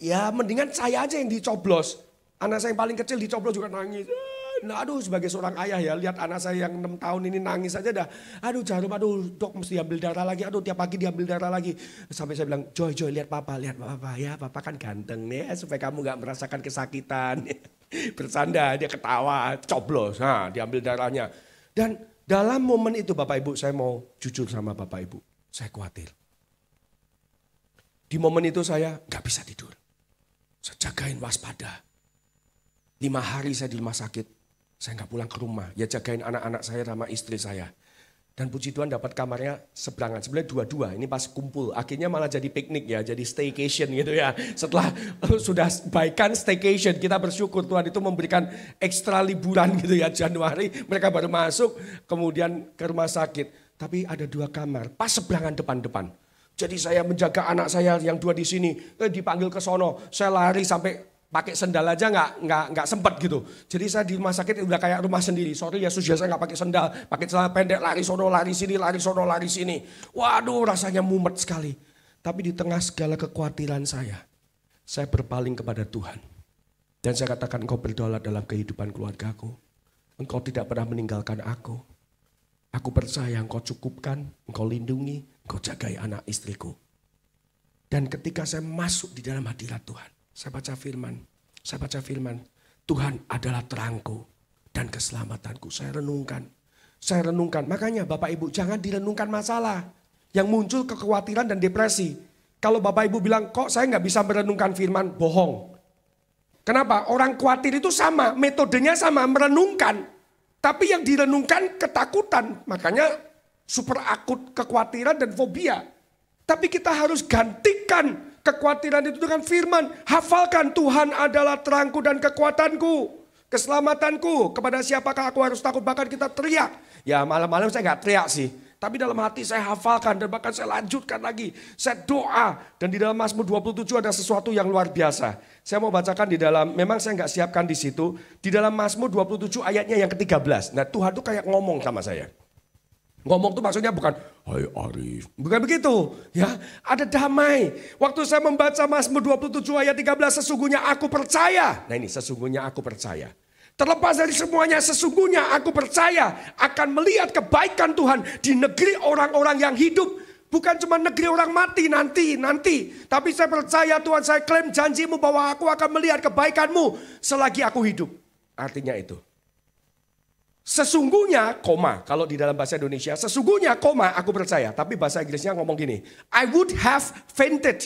ya mendingan saya aja yang dicoblos. Anak saya yang paling kecil dicoblos juga nangis. Nah, aduh sebagai seorang ayah ya, lihat anak saya yang 6 tahun ini nangis aja dah. Aduh Jarum, aduh dok mesti ambil darah lagi, aduh tiap pagi diambil darah lagi. Sampai saya bilang, Joy lihat papa ya, papa kan ganteng nih supaya kamu gak merasakan kesakitan. Bersanda, dia ketawa, coblos, nah diambil darahnya. Dan dalam momen itu Bapak Ibu, saya mau jujur sama Bapak Ibu, saya khawatir. Di momen itu saya gak bisa tidur. Saya jagain waspada. 5 hari saya di rumah sakit. Saya nggak pulang ke rumah, ya jagain anak-anak saya sama istri saya. Dan puji Tuhan dapat kamarnya seberangan, sebenarnya 2-2, ini pas kumpul. Akhirnya malah jadi piknik ya, jadi staycation gitu ya. Setelah sudah baikan staycation, kita bersyukur Tuhan itu memberikan ekstra liburan gitu ya. Januari mereka baru masuk, kemudian ke rumah sakit. Tapi ada 2 kamar, pas seberangan depan-depan. Jadi saya menjaga anak saya yang 2 di sini, dipanggil ke sono, saya lari sampai pakai sendal aja nggak sempat gitu. Jadi saya di rumah sakit udah kayak rumah sendiri. Sorry ya sudah saya nggak pakai sendal, pakai celana pendek, lari sono, lari sini, lari sono, lari sini. Waduh rasanya mumet sekali. Tapi di tengah segala kekhawatiran saya berpaling kepada Tuhan. Dan saya katakan engkau berdaulat dalam kehidupan keluargaku. Engkau tidak pernah meninggalkan aku. Aku percaya engkau cukupkan, engkau lindungi, engkau jagai anak istriku. Dan ketika saya masuk di dalam hadirat Tuhan. Saya baca firman, Tuhan adalah terangku dan keselamatanku. Saya renungkan. Makanya Bapak Ibu jangan direnungkan masalah yang muncul kekhawatiran dan depresi. Kalau Bapak Ibu bilang kok saya nggak bisa merenungkan firman, bohong. Kenapa? Orang khawatir itu sama, metodenya sama, merenungkan. Tapi yang direnungkan ketakutan, makanya super akut kekhawatiran dan fobia. Tapi kita harus gantikan kekhawatiran itu dengan firman. Hafalkan Tuhan adalah terangku dan kekuatanku. Keselamatanku. Kepada siapakah aku harus takut? Bahkan kita teriak. Ya malam-malam saya gak teriak sih. Tapi dalam hati saya hafalkan dan bahkan saya lanjutkan lagi. Saya doa. Dan di dalam Mazmur 27 ada sesuatu yang luar biasa. Saya mau bacakan di dalam, memang saya gak siapkan di situ. Di dalam Mazmur 27 ayatnya yang ke-13. Nah Tuhan tuh kayak ngomong sama saya. Ngomong tuh maksudnya bukan, hai Arif. Bukan begitu. Ya, ada damai. Waktu saya membaca Mazmur 27 ayat 13, sesungguhnya aku percaya. Nah ini, sesungguhnya aku percaya. Terlepas dari semuanya, sesungguhnya aku percaya akan melihat kebaikan Tuhan di negeri orang-orang yang hidup bukan cuma negeri orang mati nanti. Tapi saya percaya Tuhan, saya klaim janjimu bahwa aku akan melihat kebaikanmu selagi aku hidup. Artinya itu. Sesungguhnya, koma, kalau di dalam bahasa Indonesia, sesungguhnya, koma, aku percaya. Tapi bahasa Inggrisnya ngomong gini, I would have fainted.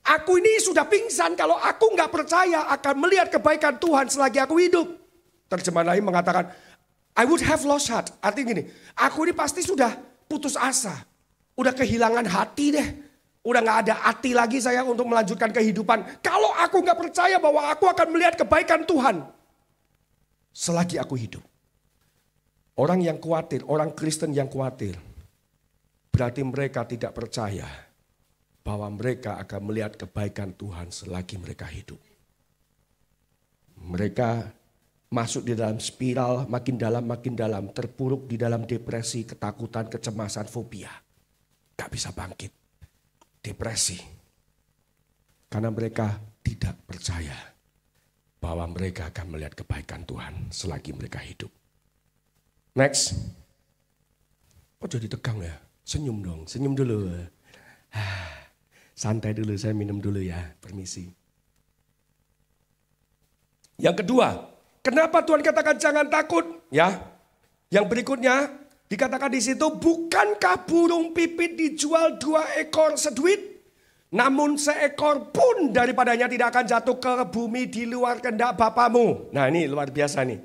Aku ini sudah pingsan kalau aku nggak percaya akan melihat kebaikan Tuhan selagi aku hidup. Terjemahan lain mengatakan, I would have lost heart. Artinya gini, aku ini pasti sudah putus asa. Udah kehilangan hati deh. Udah gak ada hati lagi saya untuk melanjutkan kehidupan. Kalau aku gak percaya bahwa aku akan melihat kebaikan Tuhan selagi aku hidup. Orang yang khawatir, orang Kristen yang khawatir, berarti mereka tidak percaya bahwa mereka akan melihat kebaikan Tuhan selagi mereka hidup. Mereka masuk di dalam spiral makin dalam, terpuruk di dalam depresi, ketakutan, kecemasan, fobia. Gak bisa bangkit. Depresi. Karena mereka tidak percaya bahwa mereka akan melihat kebaikan Tuhan selagi mereka hidup. Next. Kok jadi tegang ya? Senyum dong, senyum dulu. Santai dulu, saya minum dulu ya, permisi. Yang kedua, kenapa Tuhan katakan jangan takut? Ya, yang berikutnya dikatakan di situ, bukankah burung pipit dijual 2 ekor seduit? Namun seekor pun daripadanya tidak akan jatuh ke bumi di luar kehendak Bapamu. Nah ini luar biasa nih.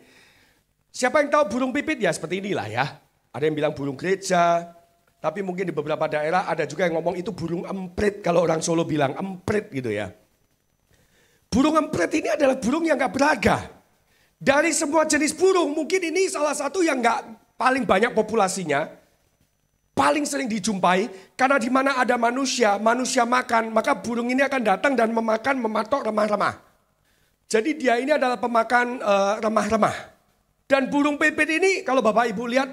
Siapa yang tahu burung pipit? Ya seperti inilah ya. Ada yang bilang burung gereja. Tapi mungkin di beberapa daerah ada juga yang ngomong itu burung emprit. Kalau orang Solo bilang emprit gitu ya. Burung emprit ini adalah burung yang gak beraga. Dari semua jenis burung mungkin ini salah satu yang gak paling banyak populasinya. Paling sering dijumpai. Karena di mana ada manusia, manusia makan. Maka burung ini akan datang dan mematok remah-remah. Jadi dia ini adalah pemakan remah-remah. Dan burung pipit ini kalau Bapak Ibu lihat.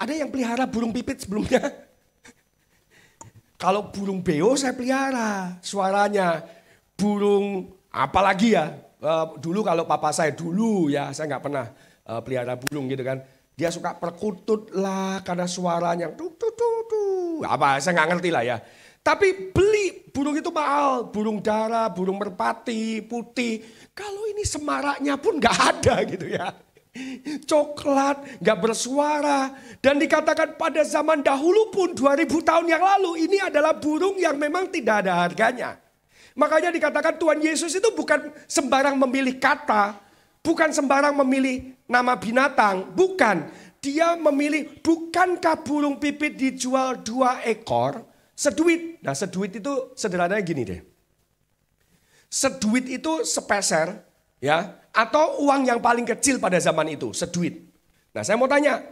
Ada yang pelihara burung pipit sebelumnya? Kalau burung beo saya pelihara. Suaranya burung apalagi ya. Dulu kalau papa saya dulu ya. Saya nggak pernah pelihara burung gitu kan. Dia suka perkutut lah karena suaranya. Apa saya nggak ngerti lah ya. Tapi beli burung itu mahal. Burung dara, burung merpati, putih. Kalau ini semaraknya pun nggak ada gitu ya. Coklat, gak bersuara. Dan dikatakan pada zaman dahulu pun 2000 tahun yang lalu ini adalah burung yang memang tidak ada harganya. Makanya dikatakan Tuhan Yesus itu bukan sembarang memilih kata, bukan sembarang memilih nama binatang, bukan. Dia memilih bukankah burung pipit dijual 2 ekor seduit. Nah seduit itu sederhananya gini deh. Seduit itu sepeser ya. Atau uang yang paling kecil pada zaman itu, seduit. Nah saya mau tanya,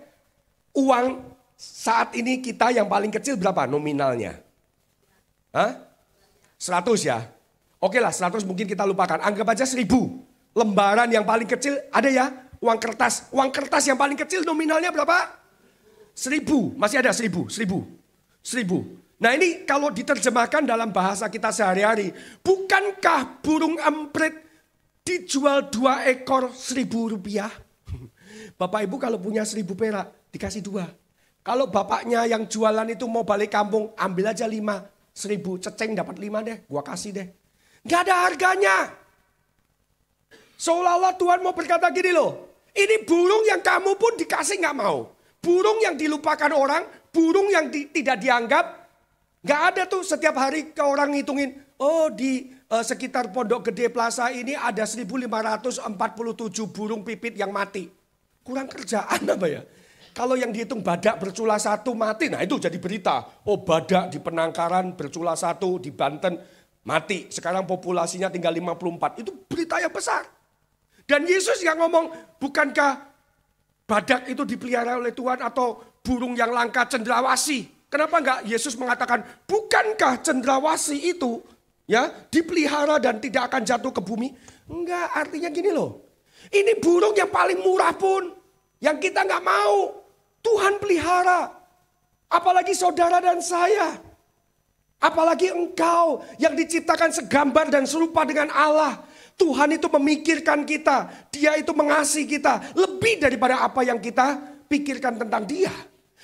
uang saat ini kita yang paling kecil berapa nominalnya? Hah? 100 ya? Oke lah 100 mungkin kita lupakan, anggap aja 1000. Lembaran yang paling kecil ada ya? Uang kertas yang paling kecil nominalnya berapa? 1000, masih ada 1000. Nah ini kalau diterjemahkan dalam bahasa kita sehari-hari, bukankah burung emprit dijual 2 ekor 1.000 rupiah. Bapak Ibu kalau punya 1.000 perak dikasih 2. Kalau bapaknya yang jualan itu mau balik kampung ambil aja 5. 1.000 ceceng dapat 5 deh. Gua kasih deh. Gak ada harganya. Seolah-olah Tuhan mau berkata gini loh. Ini burung yang kamu pun dikasih gak mau. Burung yang dilupakan orang. Burung yang tidak dianggap. Gak ada tuh setiap hari ke orang ngitungin. Oh di sekitar Pondok Gede Plaza ini ada 1.547 burung pipit yang mati. Kurang kerjaan apa ya? Kalau yang dihitung badak bercula 1 mati, nah itu jadi berita. Oh badak di Penangkaran bercula 1, di Banten mati. Sekarang populasinya tinggal 54. Itu berita yang besar. Dan Yesus yang ngomong, bukankah badak itu dipelihara oleh Tuhan atau burung yang langka cendrawasih? Kenapa enggak Yesus mengatakan, bukankah cendrawasih itu ya dipelihara dan tidak akan jatuh ke bumi? Enggak, artinya gini loh. Ini burung yang paling murah pun, yang kita enggak mau, Tuhan pelihara. Apalagi saudara dan saya. Apalagi engkau yang diciptakan segambar dan serupa dengan Allah. Tuhan itu memikirkan kita. Dia itu mengasihi kita. Lebih daripada apa yang kita pikirkan tentang dia.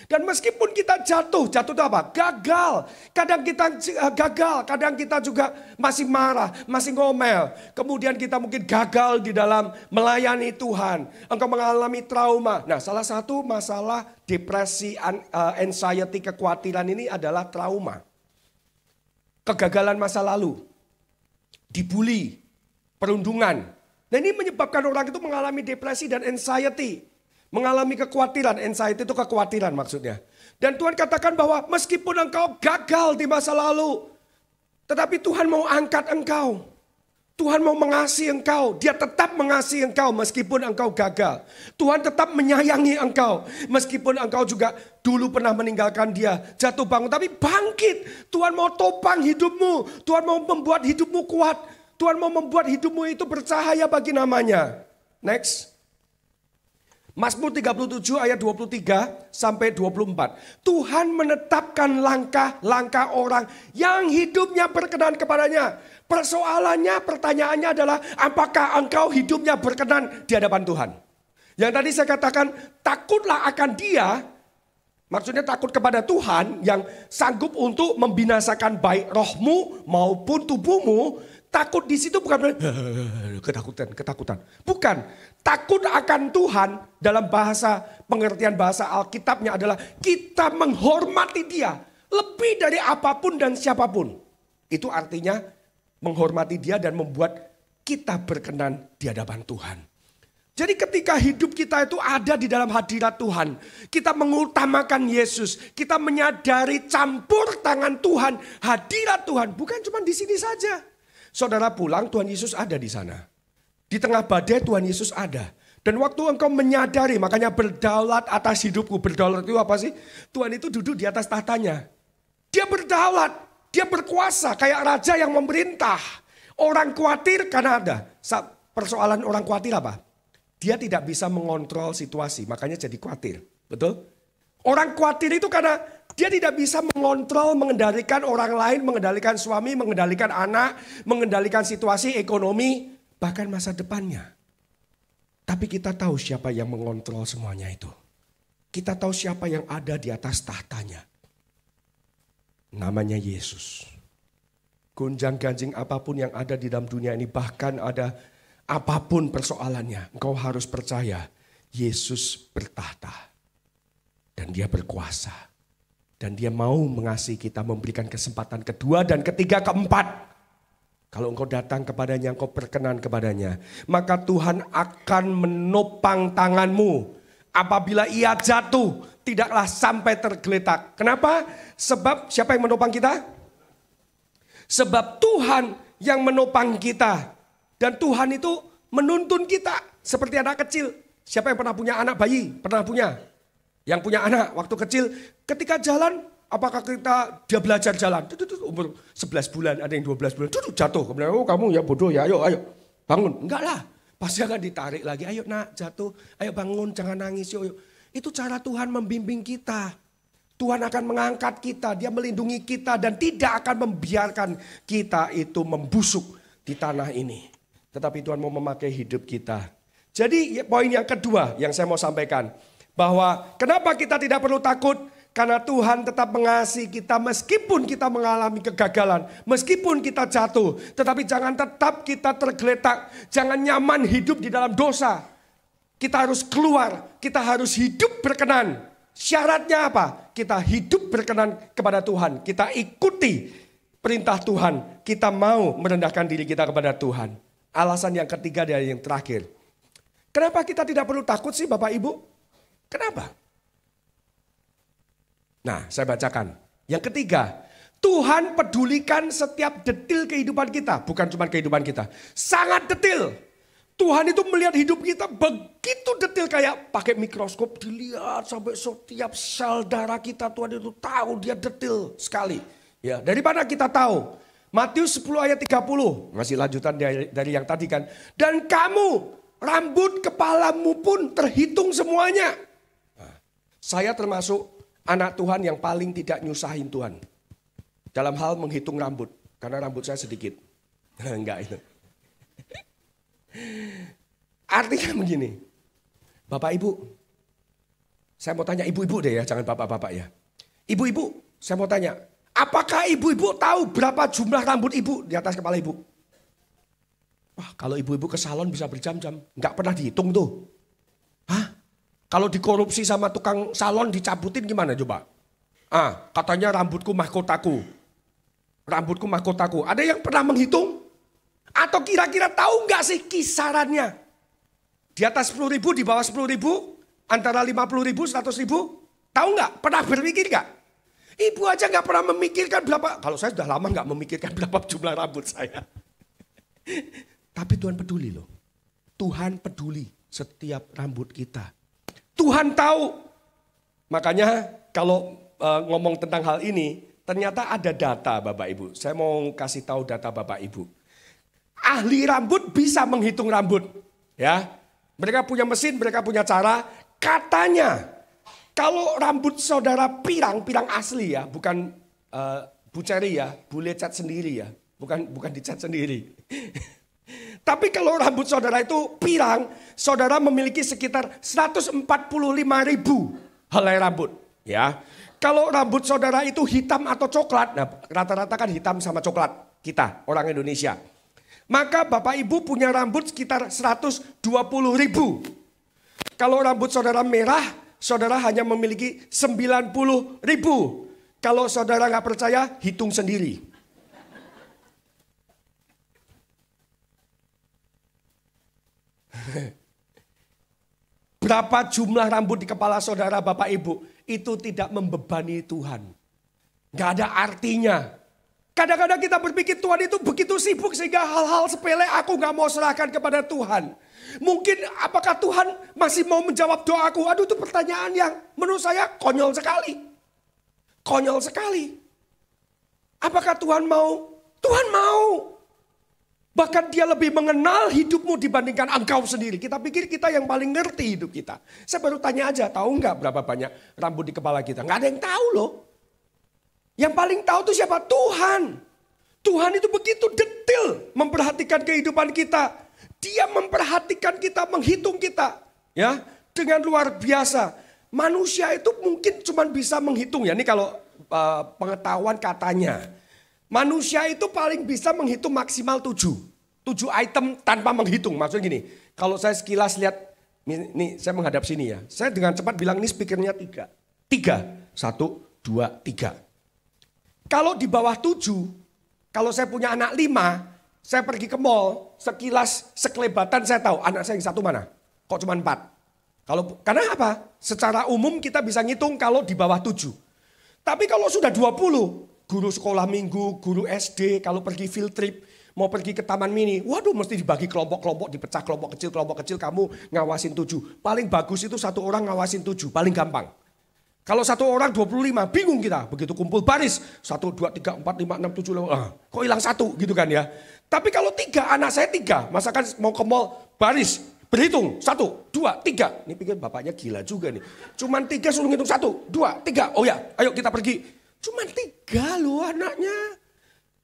Dan meskipun kita jatuh itu apa? Gagal. Kadang kita gagal, kadang kita juga masih marah, masih ngomel. Kemudian kita mungkin gagal di dalam melayani Tuhan. Engkau mengalami trauma. Nah, salah satu masalah depresi, anxiety, kekhawatiran ini adalah trauma. Kegagalan masa lalu. Dibully, perundungan. Nah, ini menyebabkan orang itu mengalami depresi dan anxiety. Mengalami kekhawatiran, anxiety itu kekhawatiran maksudnya. Dan Tuhan katakan bahwa meskipun engkau gagal di masa lalu, tetapi Tuhan mau angkat engkau. Tuhan mau mengasihi engkau. Dia tetap mengasihi engkau meskipun engkau gagal. Tuhan tetap menyayangi engkau. Meskipun engkau juga dulu pernah meninggalkan dia. Jatuh bangun tapi bangkit. Tuhan mau topang hidupmu. Tuhan mau membuat hidupmu kuat. Tuhan mau membuat hidupmu itu bercahaya bagi namanya. Next. Mazmur 37 ayat 23 sampai 24. Tuhan menetapkan langkah-langkah orang yang hidupnya berkenan kepadanya. Persoalannya, pertanyaannya adalah apakah engkau hidupnya berkenan di hadapan Tuhan? Yang tadi saya katakan takutlah akan dia, maksudnya takut kepada Tuhan yang sanggup untuk membinasakan baik rohmu maupun tubuhmu. Takut di situ bukan ketakutan. Bukan. Takut akan Tuhan dalam pengertian bahasa Alkitabnya adalah kita menghormati dia. Lebih dari apapun dan siapapun. Itu artinya menghormati dia dan membuat kita berkenan di hadapan Tuhan. Jadi ketika hidup kita itu ada di dalam hadirat Tuhan. Kita mengutamakan Yesus. Kita menyadari campur tangan Tuhan. Hadirat Tuhan bukan cuma di sini saja. Saudara pulang, Tuhan Yesus ada di sana. Di tengah badai Tuhan Yesus ada. Dan waktu engkau menyadari, makanya berdaulat atas hidupku. Berdaulat itu apa sih? Tuhan itu duduk di atas tahtanya. Dia berdaulat, dia berkuasa kayak raja yang memerintah. Orang khawatir karena ada. Persoalan orang khawatir apa? Dia tidak bisa mengontrol situasi, makanya jadi khawatir. Betul? Orang khawatir itu karena dia tidak bisa mengontrol, mengendalikan orang lain, mengendalikan suami, mengendalikan anak, mengendalikan situasi ekonomi, bahkan masa depannya. Tapi kita tahu siapa yang mengontrol semuanya itu. Kita tahu siapa yang ada di atas tahtanya. Namanya Yesus. Gonjang-ganjing apapun yang ada di dalam dunia ini, bahkan ada apapun persoalannya, engkau harus percaya Yesus bertahta. Dan dia berkuasa. Dan dia mau mengasihi kita, memberikan kesempatan kedua dan ketiga, keempat. Kalau engkau datang kepadanya, engkau berkenan kepadanya. Maka Tuhan akan menopang tanganmu. Apabila ia jatuh, tidaklah sampai tergeletak. Kenapa? Sebab siapa yang menopang kita? Sebab Tuhan yang menopang kita. Dan Tuhan itu menuntun kita. Seperti anak kecil. Siapa yang pernah punya anak bayi? Pernah punya? Yang punya anak waktu kecil, ketika jalan, apakah dia belajar jalan? Umur 11 bulan, ada yang 12 bulan, jatuh. Kemudian, oh kamu ya bodoh ya, ayo bangun. Enggak lah, pasti akan ditarik lagi. Ayo nak, jatuh, ayo bangun, jangan nangis. Yuk. Itu cara Tuhan membimbing kita. Tuhan akan mengangkat kita, dia melindungi kita dan tidak akan membiarkan kita itu membusuk di tanah ini. Tetapi Tuhan mau memakai hidup kita. Jadi poin yang kedua yang saya mau sampaikan. Bahwa kenapa kita tidak perlu takut? Karena Tuhan tetap mengasihi kita meskipun kita mengalami kegagalan. Meskipun kita jatuh. Tetapi jangan tetap kita tergeletak. Jangan nyaman hidup di dalam dosa. Kita harus keluar. Kita harus hidup berkenan. Syaratnya apa? Kita hidup berkenan kepada Tuhan. Kita ikuti perintah Tuhan. Kita mau merendahkan diri kita kepada Tuhan. Alasan yang ketiga dan yang terakhir. Kenapa kita tidak perlu takut sih Bapak Ibu? Kenapa? Nah, saya bacakan. Yang ketiga, Tuhan pedulikan setiap detil kehidupan kita. Bukan cuma kehidupan kita. Sangat detil. Tuhan itu melihat hidup kita begitu detil. Kayak pakai mikroskop dilihat sampai setiap sel darah kita. Tuhan itu tahu, dia detil sekali. Ya, dari mana kita tahu? Matius 10 ayat 30. Masih lanjutan dari yang tadi kan. Dan kamu, rambut kepalamu pun terhitung semuanya. Saya termasuk anak Tuhan yang paling tidak nyusahin Tuhan. Dalam hal menghitung rambut. Karena rambut saya sedikit. Enggak itu. Artinya begini. Bapak Ibu. Saya mau tanya ibu-ibu deh ya, jangan bapak-bapak ya. Ibu-ibu, saya mau tanya, apakah ibu-ibu tahu berapa jumlah rambut ibu di atas kepala ibu? Wah, kalau ibu-ibu ke salon bisa berjam-jam, nggak pernah dihitung tuh. Hah? Kalau dikorupsi sama tukang salon dicabutin gimana coba? Katanya rambutku mahkotaku. Rambutku mahkotaku. Ada yang pernah menghitung? Atau kira-kira tahu nggak sih kisarannya? Di atas 10.000, di bawah 10.000, antara 50.000, 100.000? Tahu nggak? Pernah berpikir nggak? Ibu aja nggak pernah memikirkan berapa. Kalau saya sudah lama nggak memikirkan berapa jumlah rambut saya. Tapi Tuhan peduli loh. Tuhan peduli setiap rambut kita. Tuhan tahu. Makanya kalau ngomong tentang hal ini, ternyata ada data Bapak Ibu. Saya mau kasih tahu data Bapak Ibu. Ahli rambut bisa menghitung rambut. Ya, mereka punya mesin, mereka punya cara. Katanya, kalau rambut saudara pirang asli ya, bukan buceri ya, bule cat sendiri ya, bukan dicat sendiri. Tapi kalau rambut saudara itu pirang, saudara memiliki sekitar 145.000 helai rambut. Ya, kalau rambut saudara itu hitam atau coklat, nah rata-rata kan hitam sama coklat kita orang Indonesia. Maka Bapak Ibu punya rambut sekitar 120.000. Kalau rambut saudara merah, saudara hanya memiliki 90.000. Kalau saudara nggak percaya, hitung sendiri. Berapa jumlah rambut di kepala saudara Bapak Ibu, itu tidak membebani Tuhan. Gak ada artinya. Kadang-kadang kita berpikir Tuhan itu begitu sibuk sehingga hal-hal sepele aku gak mau serahkan kepada Tuhan. Mungkin apakah Tuhan masih mau menjawab doaku? Aduh, itu pertanyaan yang menurut saya konyol sekali. Konyol sekali. Apakah Tuhan mau? Tuhan mau. Bahkan dia lebih mengenal hidupmu dibandingkan engkau sendiri. Kita pikir kita yang paling ngerti hidup kita. Saya baru tanya aja, tahu nggak berapa banyak rambut di kepala kita? Nggak ada yang tahu loh. Yang paling tahu itu siapa? Tuhan. Tuhan itu begitu detail memperhatikan kehidupan kita. Dia memperhatikan kita, menghitung kita. Ya, dengan luar biasa. Manusia itu mungkin cuma bisa menghitung ya. Ini kalau pengetahuan katanya. Manusia itu paling bisa menghitung maksimal 7 item tanpa menghitung. Maksudnya gini, kalau saya sekilas lihat, ini saya menghadap sini ya. Saya dengan cepat bilang ini speakernya 3. 1, 2, 3. Kalau di bawah 7, kalau saya punya anak 5, saya pergi ke mall, sekilas sekelebatan saya tahu anak saya yang satu mana. Kok cuma 4? Karena apa? Secara umum kita bisa ngitung kalau di bawah 7. Tapi kalau sudah 20, guru sekolah minggu, guru SD, kalau pergi field trip, mau pergi ke taman mini, waduh mesti dibagi kelompok-kelompok, dipecah kelompok kecil, kamu ngawasin 7. Paling bagus itu satu orang ngawasin 7, paling gampang. Kalau satu orang 25, bingung kita. Begitu kumpul baris, 1, 2, 3, 4, 5, 6, 7, kok hilang 1 gitu kan ya. Tapi kalau 3, anak saya 3, masakan mau ke mall baris, berhitung, 1, 2, 3. Ini pikir bapaknya gila juga nih. Cuman 3 suruh ngitung 1, 2, 3, oh ya ayo kita pergi. Cuman 3 loh anaknya.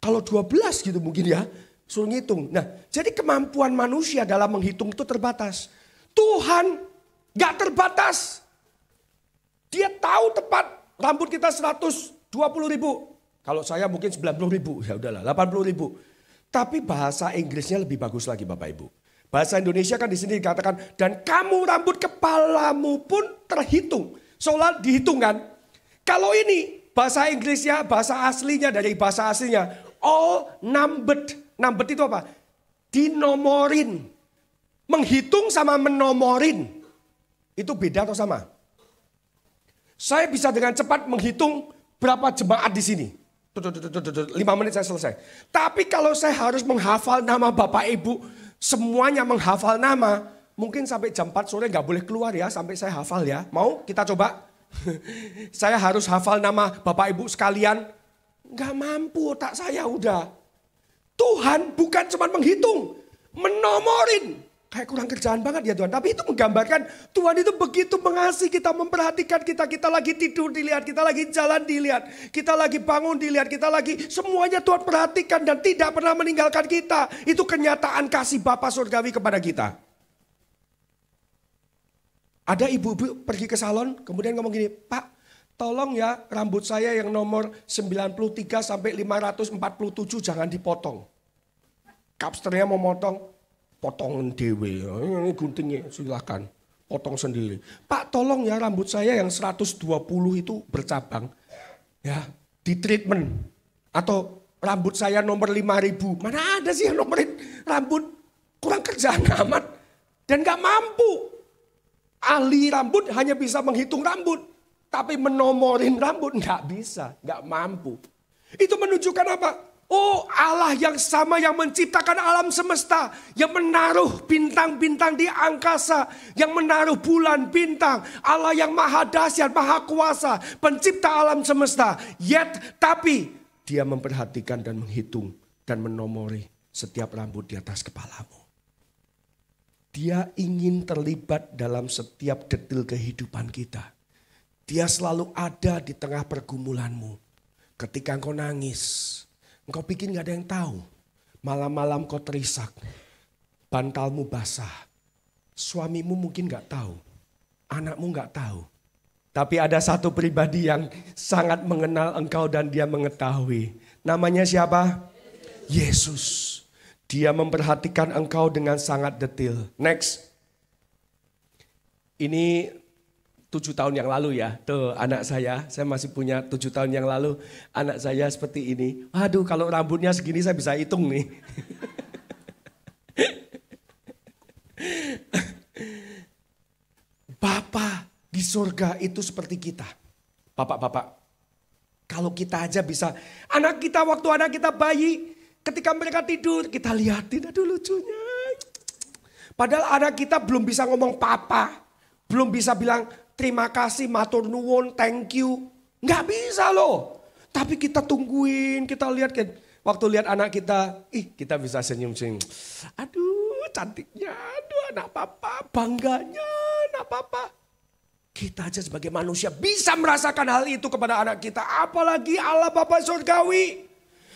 Kalau 12 gitu mungkin ya, suruh ngitung. Nah, jadi kemampuan manusia dalam menghitung itu terbatas. Tuhan gak terbatas. Dia tahu tepat rambut kita 120.000. Kalau saya mungkin 90.000, ya udahlah 80.000. Tapi bahasa Inggrisnya lebih bagus lagi Bapak Ibu. Bahasa Indonesia kan di sini dikatakan, dan kamu rambut kepalamu pun terhitung. Soalnya dihitung kan. Kalau ini bahasa Inggrisnya, bahasa aslinya dari bahasa aslinya, all numbered. Numbered itu apa? Dinomorin. Menghitung sama menomorin. Itu beda atau sama? Saya bisa dengan cepat menghitung berapa jemaat di sini. 5 menit saya selesai. Tapi kalau saya harus menghafal nama Bapak Ibu, semuanya menghafal nama, mungkin sampai jam 4 sore gak boleh keluar ya, sampai saya hafal ya. Mau kita coba? Saya harus hafal nama Bapak Ibu sekalian. Gak mampu otak saya udah. Tuhan bukan cuma menghitung, menomorin. Kayak kurang kerjaan banget ya Tuhan. Tapi itu menggambarkan Tuhan itu begitu mengasihi kita, memperhatikan kita. Kita lagi tidur dilihat, kita lagi jalan dilihat. Kita lagi bangun dilihat, kita lagi semuanya Tuhan perhatikan dan tidak pernah meninggalkan kita. Itu kenyataan kasih Bapa Surgawi kepada kita. Ada ibu-ibu pergi ke salon kemudian ngomong gini, Pak tolong ya rambut saya yang nomor 93 sampai 547 jangan dipotong. Kapsternya mau motong, potong dewe, ini guntingnya silakan potong sendiri. Pak tolong ya rambut saya yang 120 itu bercabang, ya di treatment. Atau rambut saya nomor 5.000, mana ada sih yang nomorin rambut, kurang kerjaan amat dan gak mampu. Ahli rambut hanya bisa menghitung rambut. Tapi menomorin rambut nggak bisa, nggak mampu. Itu menunjukkan apa? Oh Allah yang sama yang menciptakan alam semesta. Yang menaruh bintang-bintang di angkasa. Yang menaruh bulan bintang. Allah yang maha dahsyat, maha kuasa. Pencipta alam semesta. Tapi dia memperhatikan dan menghitung dan menomori setiap rambut di atas kepalamu. Dia ingin terlibat dalam setiap detil kehidupan kita. Dia selalu ada di tengah pergumulanmu. Ketika engkau nangis, engkau pikir gak ada yang tahu. Malam-malam kau terisak, bantalmu basah. Suamimu mungkin gak tahu, anakmu gak tahu. Tapi ada satu pribadi yang sangat mengenal engkau dan dia mengetahui. Namanya siapa? Yesus. Dia memperhatikan engkau dengan sangat detil. Next. Ini 7 tahun yang lalu ya, tuh anak saya masih punya 7 tahun yang lalu, anak saya seperti ini. Waduh kalau rambutnya segini saya bisa hitung nih. Bapa di surga itu seperti kita. Bapak-bapak, kalau kita aja bisa, anak kita waktu anak kita bayi, ketika mereka tidur kita liatin, aduh lucunya. Padahal anak kita belum bisa ngomong papa, belum bisa bilang terima kasih, matur nuwun, thank you. Nggak bisa loh. Tapi kita tungguin, kita lihat kan. Waktu lihat anak kita, kita bisa senyum-senyum. Aduh cantiknya, aduh anak papa, bangganya anak papa. Kita aja sebagai manusia bisa merasakan hal itu kepada anak kita. Apalagi Allah Bapa Surgawi.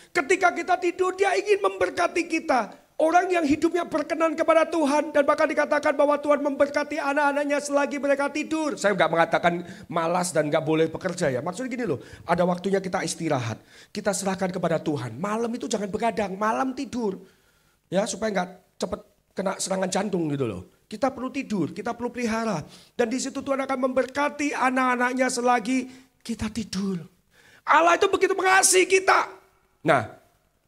Ketika kita tidur dia ingin memberkati kita. Orang yang hidupnya berkenan kepada Tuhan dan bahkan dikatakan bahwa Tuhan memberkati anak-anaknya selagi mereka tidur. Saya nggak mengatakan malas dan nggak boleh bekerja ya. Maksudnya gini loh, ada waktunya kita istirahat. Kita serahkan kepada Tuhan. Malam itu jangan begadang, malam tidur. Ya supaya nggak cepat kena serangan jantung gitu loh. Kita perlu tidur, kita perlu pelihara. Dan di situ Tuhan akan memberkati anak-anaknya selagi kita tidur. Allah itu begitu mengasihi kita. Nah,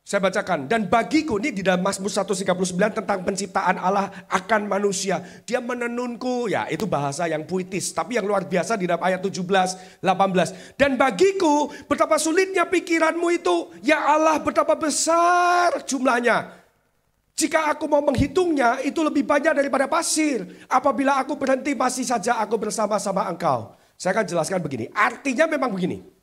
saya bacakan, dan bagiku, ini di dalam Mazmur 139 tentang penciptaan Allah akan manusia. Dia menenunku, ya itu bahasa yang puitis. Tapi yang luar biasa di dalam ayat 17, 18. Dan bagiku, betapa sulitnya pikiranmu itu. Ya Allah, betapa besar jumlahnya. Jika aku mau menghitungnya, itu lebih banyak daripada pasir. Apabila aku berhenti, masih saja aku bersama-sama engkau. Saya akan jelaskan begini, artinya memang begini.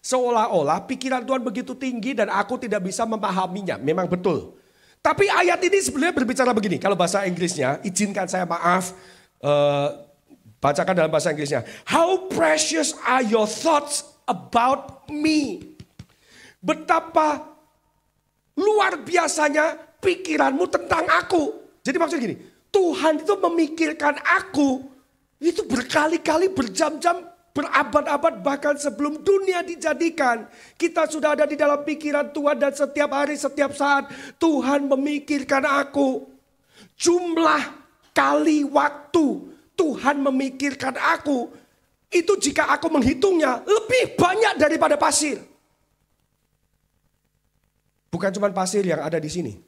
Seolah-olah pikiran Tuhan begitu tinggi dan aku tidak bisa memahaminya. Memang betul. Tapi ayat ini sebenarnya berbicara begini. Kalau bahasa Inggrisnya, izinkan saya maaf. Bacakan dalam bahasa Inggrisnya. How precious are your thoughts about me. Betapa luar biasanya pikiranmu tentang aku. Jadi maksudnya gini. Tuhan itu memikirkan aku. Itu berkali-kali berjam-jam. Berabad-abad bahkan sebelum dunia dijadikan. Kita sudah ada di dalam pikiran Tuhan dan setiap hari, setiap saat Tuhan memikirkan aku. Jumlah kali waktu Tuhan memikirkan aku. Itu jika aku menghitungnya lebih banyak daripada pasir. Bukan cuma pasir yang ada di sini.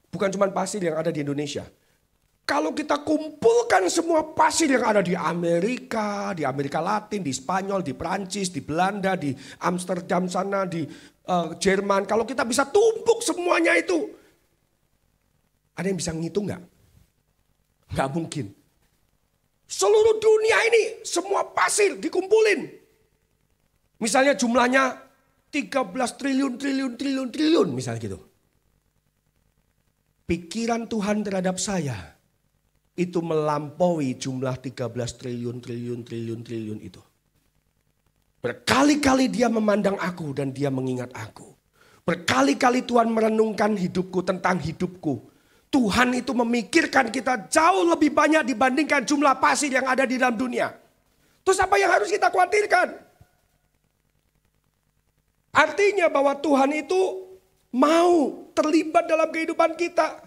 Bukan cuma pasir yang ada di Indonesia. Kalau kita kumpulkan semua pasir yang ada di Amerika Latin, di Spanyol, di Prancis, di Belanda, di Amsterdam sana, di Jerman. Kalau kita bisa tumpuk semuanya itu. Ada yang bisa ngitung nggak? Nggak mungkin. Seluruh dunia ini semua pasir dikumpulin. Misalnya jumlahnya 13 triliun misalnya gitu. Pikiran Tuhan terhadap saya itu melampaui jumlah 13 triliun itu. Berkali-kali dia memandang aku dan dia mengingat aku. Berkali-kali Tuhan merenungkan hidupku tentang hidupku. Tuhan itu memikirkan kita jauh lebih banyak dibandingkan jumlah pasir yang ada di dalam dunia. Terus apa yang harus kita khawatirkan? Artinya bahwa Tuhan itu mau terlibat dalam kehidupan kita.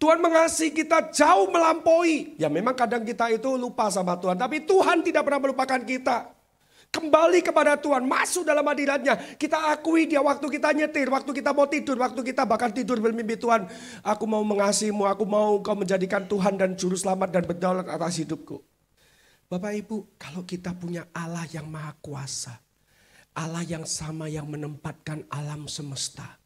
Tuhan mengasihi kita jauh melampaui. Ya memang kadang kita itu lupa sama Tuhan. Tapi Tuhan tidak pernah melupakan kita. Kembali kepada Tuhan, masuk dalam hadiratnya. Kita akui dia waktu kita nyetir, waktu kita mau tidur, waktu kita bahkan tidur bermimpi, Tuhan, aku mau mengasihimu, aku mau kau menjadikan Tuhan dan juru selamat dan berdaulat atas hidupku. Bapak Ibu, kalau kita punya Allah yang maha kuasa, Allah yang sama yang menempatkan alam semesta.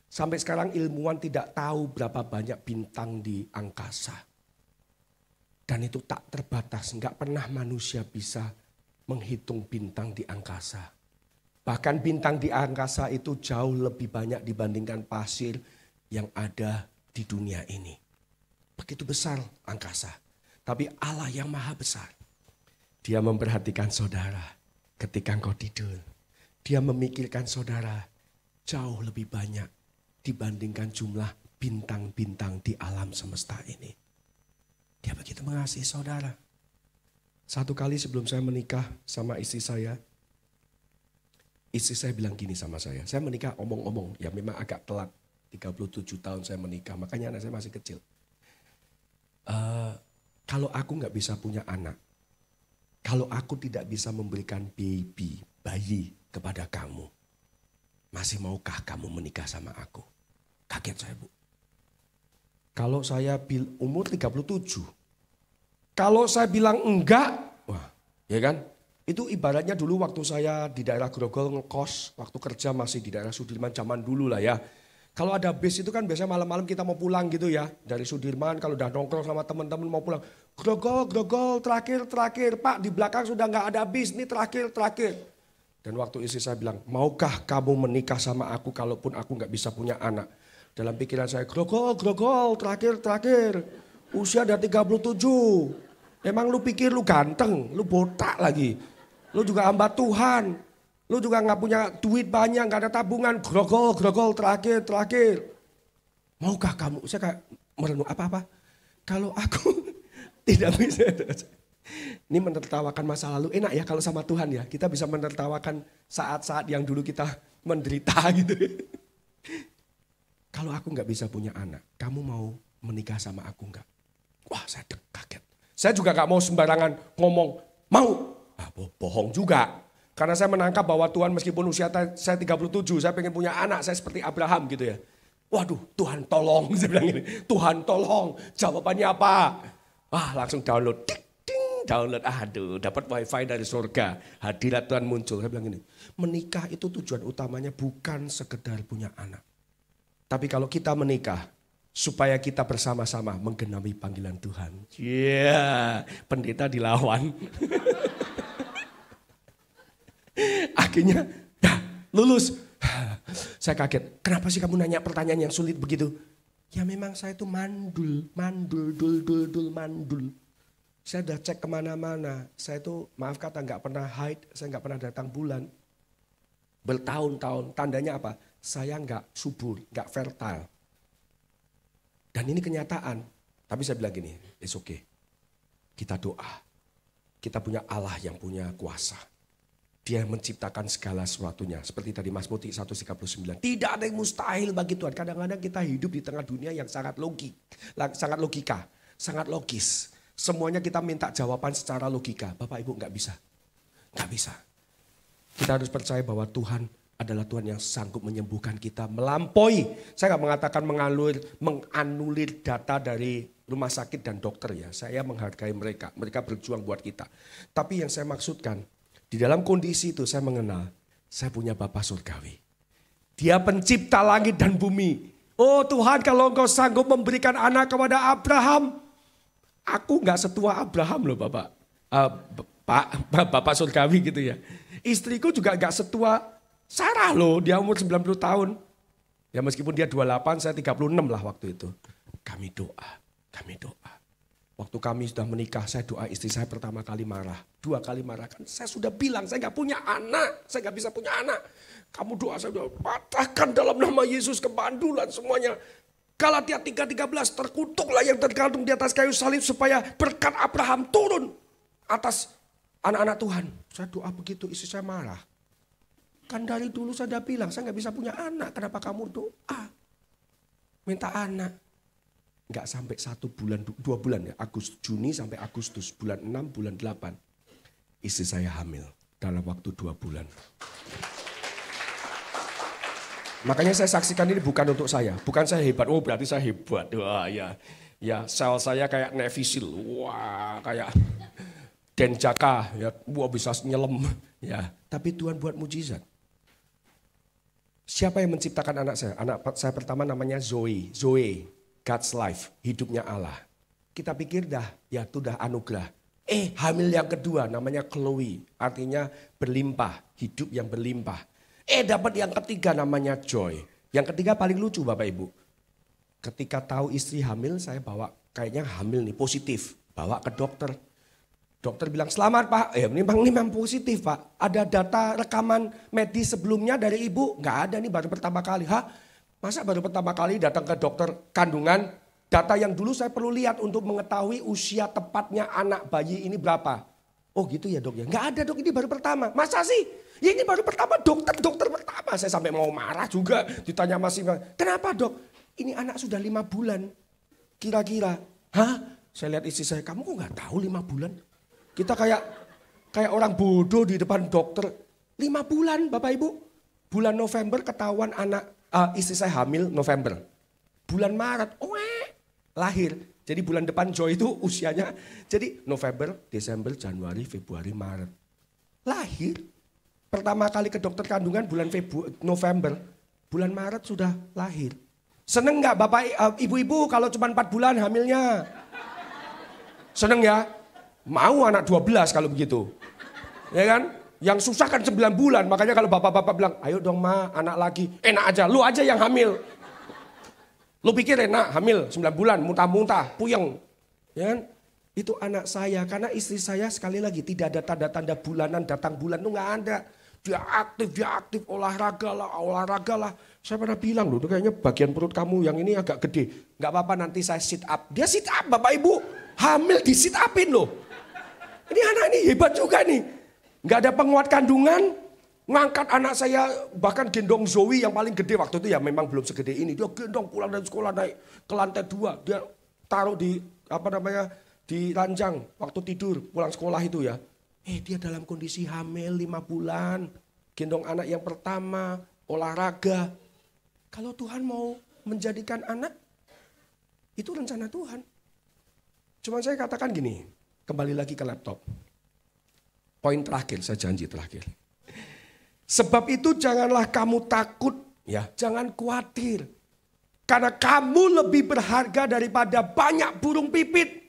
Sampai sekarang ilmuwan tidak tahu berapa banyak bintang di angkasa. Dan itu tak terbatas, enggak pernah manusia bisa menghitung bintang di angkasa. Bahkan bintang di angkasa itu jauh lebih banyak dibandingkan pasir yang ada di dunia ini. Begitu besar angkasa. Tapi Allah yang maha besar, dia memperhatikan saudara ketika engkau tidur. Dia memikirkan saudara jauh lebih banyak dibandingkan jumlah bintang-bintang di alam semesta ini. Dia begitu mengasihi saudara. Satu kali sebelum saya menikah sama istri saya bilang gini sama saya menikah omong-omong, ya memang agak telat, 37 tahun saya menikah, makanya anak saya masih kecil. Kalau aku gak bisa punya anak, kalau aku tidak bisa memberikan bayi kepada kamu, masih maukah kamu menikah sama aku? Kaget saya, Bu. Kalau saya umur 37, kalau saya bilang enggak, wah, ya kan? Itu ibaratnya dulu waktu saya di daerah Grogol ngekos, waktu kerja masih di daerah Sudirman zaman dulu lah ya. Kalau ada bis itu kan biasanya malam-malam kita mau pulang gitu ya. Dari Sudirman kalau udah nongkrong sama teman-teman mau pulang. Grogol, terakhir, Pak di belakang sudah nggak ada bis, ini terakhir. Dan waktu istri saya bilang, maukah kamu menikah sama aku kalaupun aku nggak bisa punya anak? Dalam pikiran saya, Grogol, terakhir. Usia udah 37. Emang lu pikir lu ganteng, lu botak lagi. Lu juga hamba Tuhan. Lu juga gak punya duit banyak, gak ada tabungan. Grogol, terakhir. Maukah kamu? Saya kayak merenung apa-apa. Kalau aku tidak bisa. Ini menertawakan masa lalu. Enak ya kalau sama Tuhan ya. Kita bisa menertawakan saat-saat yang dulu kita menderita gitu. Kalau aku gak bisa punya anak, kamu mau menikah sama aku gak? Wah saya kaget. Saya juga gak mau sembarangan ngomong, mau. Bohong juga. Karena saya menangkap bahwa Tuhan meskipun usia saya 37, saya pengen punya anak, saya seperti Abraham gitu ya. Waduh Tuhan tolong, saya bilang gini, Tuhan tolong, jawabannya apa? Langsung download, download, aduh dapat wifi dari surga, hadirat Tuhan muncul. Saya bilang gini, menikah itu tujuan utamanya bukan sekedar punya anak. Tapi kalau kita menikah, supaya kita bersama-sama menggenapi panggilan Tuhan. Pendeta dilawan. Akhirnya lulus. Saya kaget. Kenapa sih kamu nanya pertanyaan yang sulit begitu? Ya memang saya itu mandul. Saya udah cek kemana-mana. Saya itu maaf kata gak pernah haid. Saya gak pernah datang bulan. Bertahun-tahun. Tandanya apa? Saya gak subur, gak fertile. Dan ini kenyataan. Tapi saya bilang gini, it's okay. Kita doa. Kita punya Allah yang punya kuasa. Dia menciptakan segala sesuatunya. Seperti tadi Mazmur 139. Tidak ada yang mustahil bagi Tuhan. Kadang-kadang kita hidup di tengah dunia yang sangat logika. Sangat logis. Semuanya kita minta jawaban secara logika. Bapak Ibu gak bisa. Gak bisa. Kita harus percaya bahwa Tuhan adalah Tuhan yang sanggup menyembuhkan kita melampaui. Saya gak mengatakan menganulir data dari rumah sakit dan dokter ya. Saya menghargai mereka. Mereka berjuang buat kita. Tapi yang saya maksudkan, di dalam kondisi itu saya mengenal, saya punya Bapa surgawi. Dia pencipta langit dan bumi. Oh Tuhan, kalau Engkau sanggup memberikan anak kepada Abraham, aku gak setua Abraham loh Bapak. Bapak surgawi gitu ya. Istriku juga gak setua Sarah loh, dia umur 90 tahun. Ya meskipun dia 28, saya 36 lah waktu itu. Kami doa. Waktu kami sudah menikah, saya doa istri saya pertama kali marah. 2 kali marah kan. Saya sudah bilang, saya gak punya anak. Saya gak bisa punya anak. Kamu doa, saya udah patahkan dalam nama Yesus kemandulan semuanya. Galatia 3:13, terkutuklah yang tergantung di atas kayu salib supaya berkat Abraham turun atas anak-anak Tuhan. Saya doa begitu, istri saya marah. Kan dari dulu saya udah bilang, saya gak bisa punya anak. Kenapa kamu doa? Minta anak. Gak sampai 1 bulan, 2 bulan ya. Juni sampai Agustus, bulan 6, bulan 8. Istri saya hamil dalam waktu 2 bulan. Makanya saya saksikan ini bukan untuk saya. Bukan saya hebat, oh berarti saya hebat. Wah ya, sel saya kayak Navy Seal. Wah kayak Denjaka, ya, wah bisa nyelam. Ya, tapi Tuhan buat mujizat. Siapa yang menciptakan anak saya? Anak saya pertama namanya Zoe. Zoe, God's life, hidupnya Allah. Kita pikir ya itu dah anugerah. Hamil yang kedua namanya Chloe, artinya berlimpah, hidup yang berlimpah. Dapat yang ketiga namanya Joy. Yang ketiga paling lucu Bapak Ibu. Ketika tahu istri hamil, saya bawa kayaknya hamil nih, positif. Bawa ke dokter. Dokter bilang, selamat Pak. Memang positif Pak. Ada data rekaman medis sebelumnya dari ibu? Nggak ada nih, baru pertama kali. Masa baru pertama kali datang ke dokter kandungan? Data yang dulu saya perlu lihat untuk mengetahui usia tepatnya anak bayi ini berapa. Oh gitu ya dok ya. Nggak ada dok, ini baru pertama. Masa sih? Ya ini baru pertama, dokter pertama. Saya sampai mau marah juga. Ditanya masih, kenapa dok? Ini anak sudah 5 bulan. Kira-kira. Saya lihat istri saya, kamu kok nggak tahu 5 bulan? Kita kayak orang bodoh di depan dokter. 5 bulan Bapak Ibu. Bulan November ketahuan istri saya hamil November. Bulan Maret, lahir. Jadi bulan depan Joy itu usianya. Jadi November, Desember, Januari, Februari, Maret. Lahir. Pertama kali ke dokter kandungan bulan November. Bulan Maret sudah lahir. Seneng gak Bapak Ibu-ibu kalau cuma 4 bulan hamilnya? Seneng ya? Mau anak 12 kalau begitu. Ya kan? Yang susah kan 9 bulan. Makanya kalau bapak-bapak bilang, ayo dong ma, anak lagi. Enak aja, lu aja yang hamil. Lu pikir enak hamil 9 bulan, muntah-muntah, puyeng. Ya kan? Itu anak saya, karena istri saya sekali lagi tidak ada tanda-tanda bulanan, datang bulan itu nggak ada. Dia aktif, olahraga lah. Saya pernah bilang loh, kayaknya bagian perut kamu yang ini agak gede. Nggak apa-apa nanti saya sit up. Dia sit up Bapak Ibu, hamil di sit upin loh. Ini anak ini hebat juga nih. Nggak ada penguat kandungan, ngangkat anak saya, bahkan gendong Zoe yang paling gede waktu itu ya memang belum segede ini. Dia gendong pulang dari sekolah naik ke lantai 2. Dia taruh di di ranjang waktu tidur pulang sekolah itu ya. Dia dalam kondisi hamil 5 bulan. Gendong anak yang pertama, olahraga. Kalau Tuhan mau menjadikan anak, itu rencana Tuhan. Cuma saya katakan gini, kembali lagi ke laptop. Poin terakhir, saya janji terakhir. Sebab itu janganlah kamu takut, ya, jangan khawatir. Karena kamu lebih berharga daripada banyak burung pipit.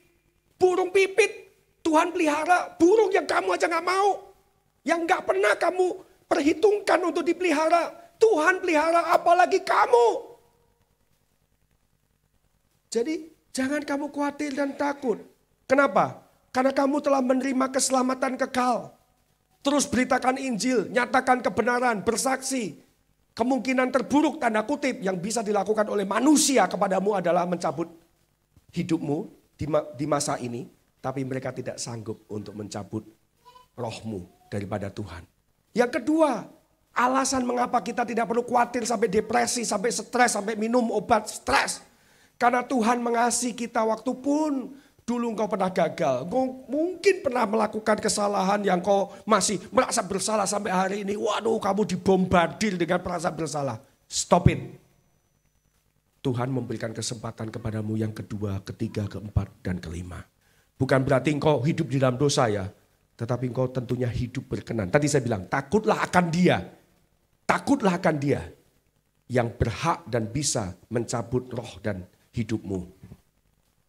Burung pipit Tuhan pelihara, burung yang kamu aja gak mau. Yang gak pernah kamu perhitungkan untuk dipelihara. Tuhan pelihara, apalagi kamu. Jadi jangan kamu khawatir dan takut. Kenapa? Karena kamu telah menerima keselamatan kekal. Terus beritakan Injil, nyatakan kebenaran, bersaksi. Kemungkinan terburuk tanda kutip yang bisa dilakukan oleh manusia kepadamu adalah mencabut hidupmu di masa ini. Tapi mereka tidak sanggup untuk mencabut rohmu daripada Tuhan. Yang kedua, alasan mengapa kita tidak perlu khawatir sampai depresi, sampai stres, sampai minum obat stres. Karena Tuhan mengasihi kita waktu pun dulu engkau pernah gagal. Engkau mungkin pernah melakukan kesalahan yang kau masih merasa bersalah sampai hari ini. Waduh, kamu dibombardir dengan perasaan bersalah. Stop it. Tuhan memberikan kesempatan kepadamu yang kedua, ketiga, keempat, dan kelima. Bukan berarti engkau hidup di dalam dosa ya. Tetapi engkau tentunya hidup berkenan. Tadi saya bilang, takutlah akan dia. Takutlah akan dia. Yang berhak dan bisa mencabut roh dan hidupmu.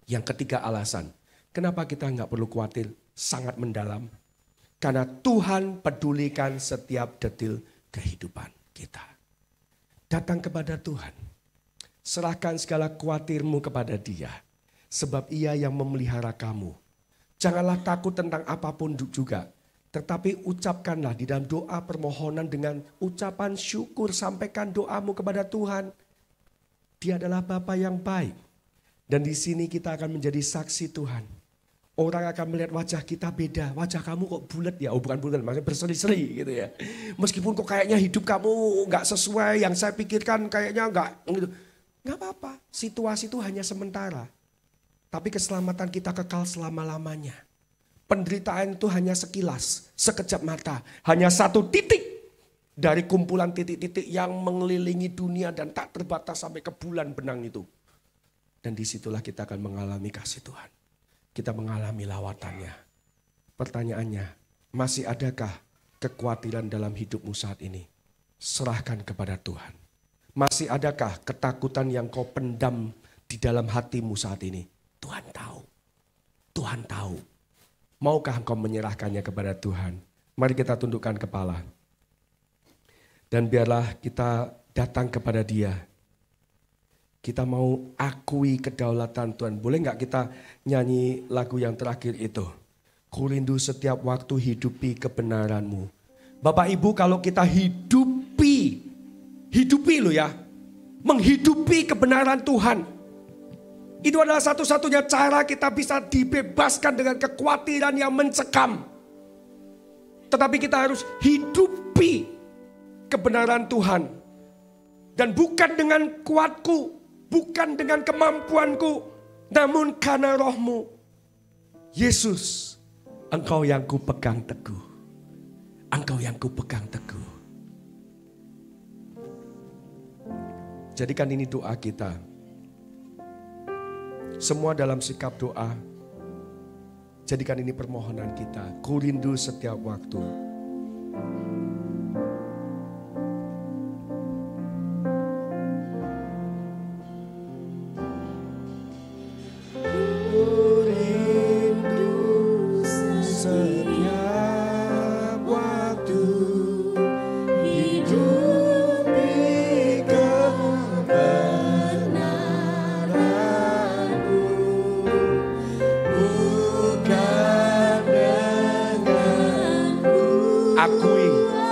Yang ketiga alasan. Kenapa kita nggak perlu khawatir? Sangat mendalam. Karena Tuhan pedulikan setiap detil kehidupan kita. Datang kepada Tuhan. Serahkan segala khawatirmu kepada Dia. Sebab Ia yang memelihara kamu. Janganlah takut tentang apapun juga. Tetapi ucapkanlah di dalam doa permohonan dengan ucapan syukur. Sampaikan doamu kepada Tuhan. Dia adalah Bapa yang baik. Dan di sini kita akan menjadi saksi Tuhan. Orang akan melihat wajah kita beda. Wajah kamu kok bulat ya? Oh bukan bulat, maksudnya berseri-seri gitu ya. Meskipun kok kayaknya hidup kamu gak sesuai yang saya pikirkan, kayaknya gak gitu. Gak apa-apa, situasi itu hanya sementara. Tapi keselamatan kita kekal selama-lamanya. Penderitaan itu hanya sekilas, sekejap mata. Hanya satu titik dari kumpulan titik-titik yang mengelilingi dunia dan tak terbatas sampai ke bulan benang itu. Dan disitulah kita akan mengalami kasih Tuhan. Kita mengalami lawatannya. Pertanyaannya, masih adakah kekhawatiran dalam hidupmu saat ini? Serahkan kepada Tuhan. Masih adakah ketakutan yang kau pendam di dalam hatimu saat ini? Tuhan tahu. Tuhan tahu. Maukah engkau menyerahkannya kepada Tuhan? Mari kita tundukkan kepala. Dan biarlah kita datang kepada Dia. Kita mau akui kedaulatan Tuhan. Boleh nggak kita nyanyi lagu yang terakhir itu? Ku rindu setiap waktu hidupi kebenaran-Mu. Bapak Ibu, kalau kita hidupi loh ya. Menghidupi kebenaran Tuhan. Itu adalah satu-satunya cara kita bisa dibebaskan dengan kekhawatiran yang mencekam. Tetapi kita harus hidupi kebenaran Tuhan. Dan bukan dengan kuatku, bukan dengan kemampuanku, namun karena Roh-Mu. Yesus, Engkau yang ku pegang teguh. Engkau yang ku pegang teguh. Jadikan ini doa kita. Semua dalam sikap doa. Jadikan ini permohonan kita. Ku rindu setiap waktu.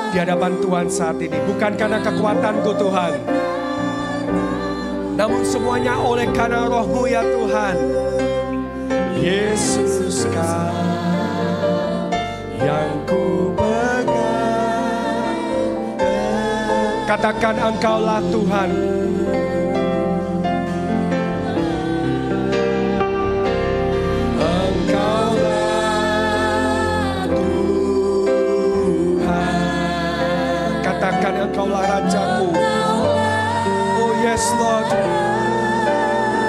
Di hadapan Tuhan saat ini, bukan karena kekuatanku Tuhan, namun semuanya oleh karena Roh-Mu ya Tuhan. Yesus Kau yang ku pegang. Katakan Engkaulah Tuhan. Katakan Engkaulah Rajaku. Oh yes Lord.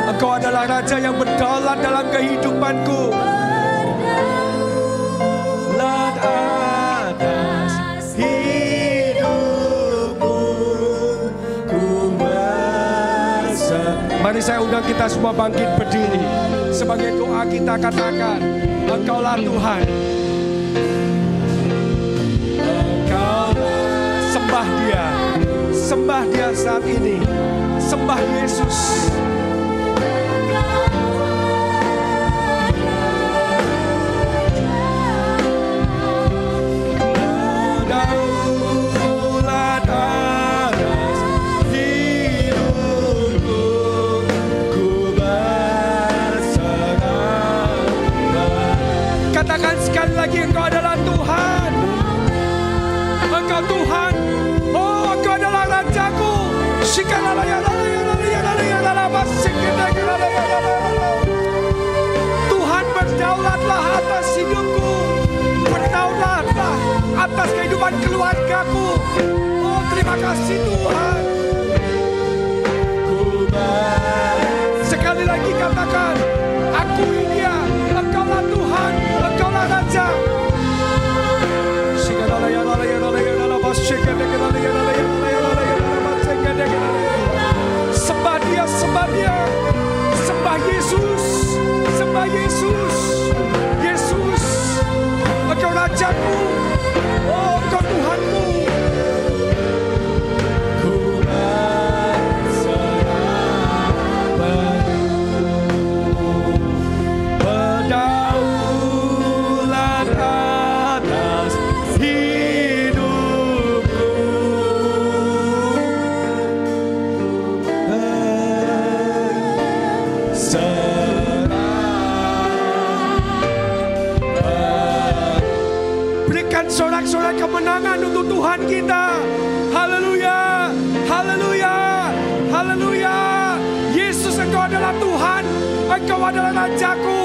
Engkau adalah Raja yang berdaulat dalam kehidupanku. Lat atas hidupku ku berserah. Mari saya undang kita semua bangkit berdiri. Sebagai doa kita katakan, Engkaulah Tuhan. Sembah Dia saat ini. Sembah Yesus. Berdaulat atas hidupku, ku berserah. Katakan sekali lagi, Engkau adalah Tuhan. Engkau Tuhan. Rajaku, Tuhan berdaulatlah atas hidupku, berdaulatlah atas kehidupan keluargaku. Oh terima kasih Tuhan. Sekali lagi katakan, akui Dia, Engkaulah Tuhan, Engkaulah Raja. Sembah Dia, sembah Dia, sembah Yesus, sembah Yesus, Yesus, Engkau Rajaku, oh Engkau Tuhanku. Ku berserah berdaulat atas hidupku. sorak-sorai kemenangan untuk Tuhan kita. Haleluya, haleluya, haleluya. Yesus, Engkau adalah Tuhan, Engkau adalah Rajaku,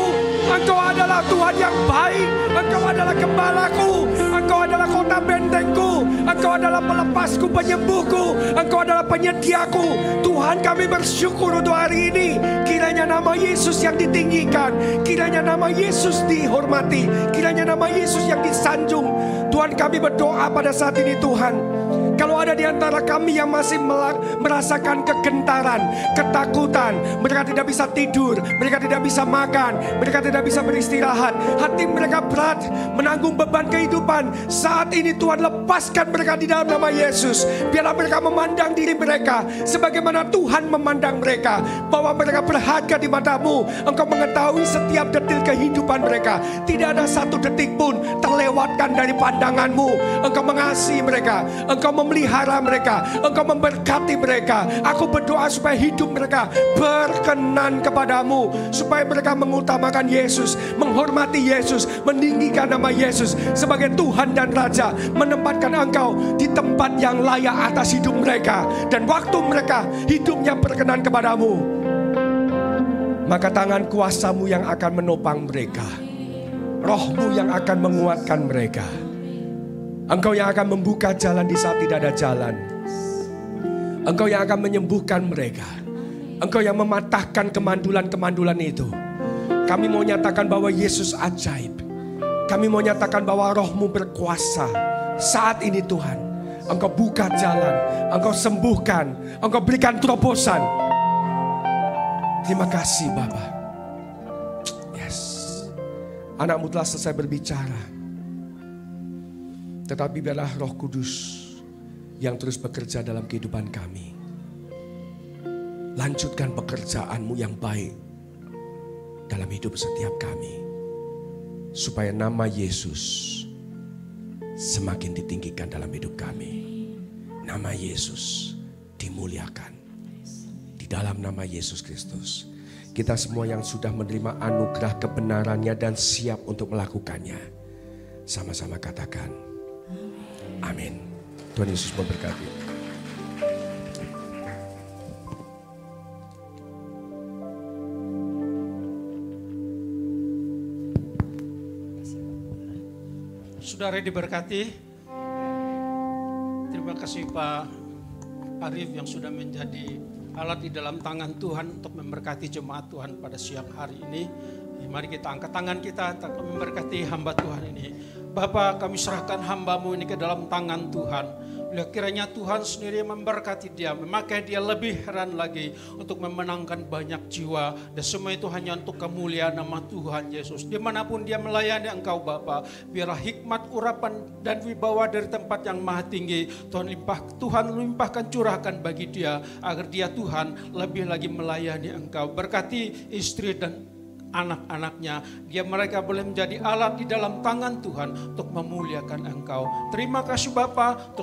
Engkau adalah Tuhan yang baik, Engkau adalah gembalaku, Engkau adalah kota bentengku, Engkau adalah pelepasku, penyembuhku, Engkau adalah penyediaku. Tuhan, kami bersyukur untuk hari ini. Kiranya nama Yesus yang ditinggikan, kiranya nama Yesus dihormati, kiranya nama Yesus yang disanjung. Tuhan, kami berdoa pada saat ini Tuhan, kalau ada di antara kami yang masih merasakan kegentaran, ketakutan, mereka tidak bisa tidur, mereka tidak bisa makan, mereka tidak bisa beristirahat, hati mereka berat, menanggung beban kehidupan. Saat ini Tuhan, lepaskan mereka di dalam nama Yesus. Biarlah mereka memandang diri mereka sebagaimana Tuhan memandang mereka, bahwa mereka berharga di mata-Mu. Engkau mengetahui setiap detil kehidupan mereka, tidak ada satu detik pun terlewatkan dari pandangan-Mu. Engkau mengasihi mereka, Engkau memelihara mereka, Engkau memberkati mereka. Aku berdoa supaya hidup mereka berkenan kepadamu, supaya mereka mengutamakan Yesus, menghormati Yesus, meninggikan nama Yesus sebagai Tuhan dan Raja, menempatkan Engkau di tempat yang layak atas hidup mereka. Dan waktu mereka hidupnya berkenan kepadamu, maka tangan kuasa-Mu yang akan menopang mereka, Roh-Mu yang akan menguatkan mereka. Engkau yang akan membuka jalan di saat tidak ada jalan. Engkau yang akan menyembuhkan mereka. Engkau yang mematahkan kemandulan-kemandulan itu. Kami mau nyatakan bahwa Yesus ajaib. Kami mau nyatakan bahwa Roh-Mu berkuasa. Saat ini Tuhan, Engkau buka jalan, Engkau sembuhkan, Engkau berikan terobosan. Terima kasih Bapa. Yes. Anak-Mu telah selesai berbicara. Tetapi biarlah Roh Kudus yang terus bekerja dalam kehidupan kami. Lanjutkan pekerjaan-Mu yang baik dalam hidup setiap kami, supaya nama Yesus semakin ditinggikan dalam hidup kami. Nama Yesus dimuliakan. Di dalam nama Yesus Kristus, kita semua yang sudah menerima anugerah kebenarannya dan siap untuk melakukannya, sama-sama katakan amin. Tuhan Yesus memberkati. Saudara diberkati. Terima kasih Pak Arif yang sudah menjadi alat di dalam tangan Tuhan untuk memberkati jemaat Tuhan pada siang hari ini. Mari kita angkat tangan kita untuk memberkati hamba Tuhan ini. Bapa, kami serahkan hamba-Mu ini ke dalam tangan Tuhan. Bila kiranya Tuhan sendiri memberkati dia, memakai dia lebih heran lagi untuk memenangkan banyak jiwa. Dan semua itu hanya untuk kemuliaan nama Tuhan Yesus. Dimanapun dia melayani Engkau Bapa, biarlah hikmat, urapan dan wibawa dari tempat yang maha tinggi Tuhan limpahkan, curahkan bagi dia, agar dia Tuhan lebih lagi melayani Engkau. Berkati istri dan anak-anaknya, mereka boleh menjadi alat di dalam tangan Tuhan untuk memuliakan Engkau. Terima kasih Bapa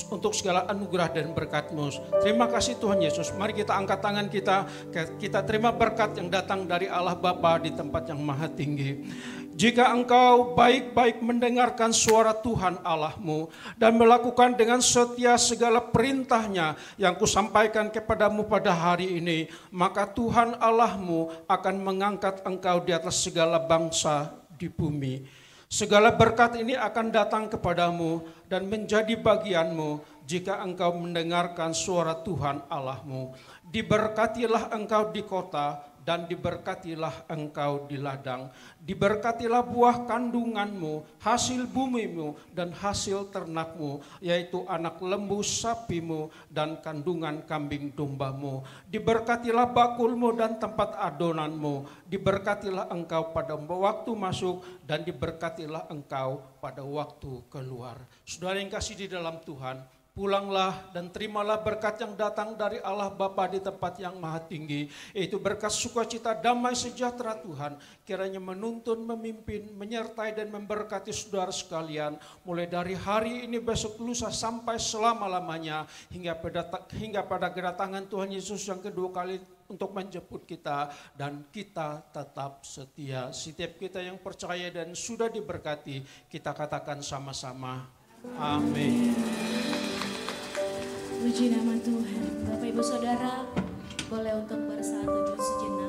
untuk segala anugerah dan berkat-Mu. Terima kasih Tuhan Yesus. Mari kita angkat tangan kita terima berkat yang datang dari Allah Bapa di tempat yang maha tinggi. Jika engkau baik-baik mendengarkan suara Tuhan Allah-Mu dan melakukan dengan setia segala perintahnya yang kusampaikan kepadamu pada hari ini, maka Tuhan Allah-Mu akan mengangkat engkau di atas segala bangsa di bumi. Segala berkat ini akan datang kepadamu dan menjadi bagianmu jika engkau mendengarkan suara Tuhan Allah-Mu. Diberkatilah engkau di kota dan diberkatilah engkau di ladang. Diberkatilah buah kandunganmu, hasil bumimu dan hasil ternakmu, yaitu anak lembu sapimu dan kandungan kambing dombamu. Diberkatilah bakulmu dan tempat adonanmu. Diberkatilah engkau pada waktu masuk dan diberkatilah engkau pada waktu keluar. Saudara yang kasih di dalam Tuhan, pulanglah dan terimalah berkat yang datang dari Allah Bapa di tempat yang maha tinggi, yaitu berkat sukacita, damai, sejahtera Tuhan, kiranya menuntun, memimpin, menyertai dan memberkati saudara sekalian, mulai dari hari ini, besok, lusa, sampai selama-lamanya, hingga pada kedatangan Tuhan Yesus yang kedua kali untuk menjemput kita dan kita tetap setia. Setiap kita yang percaya dan sudah diberkati, kita katakan sama-sama, amin. Puji nama Tuhan. Bapak Ibu Saudara, boleh untuk bersaat teduh sejenak.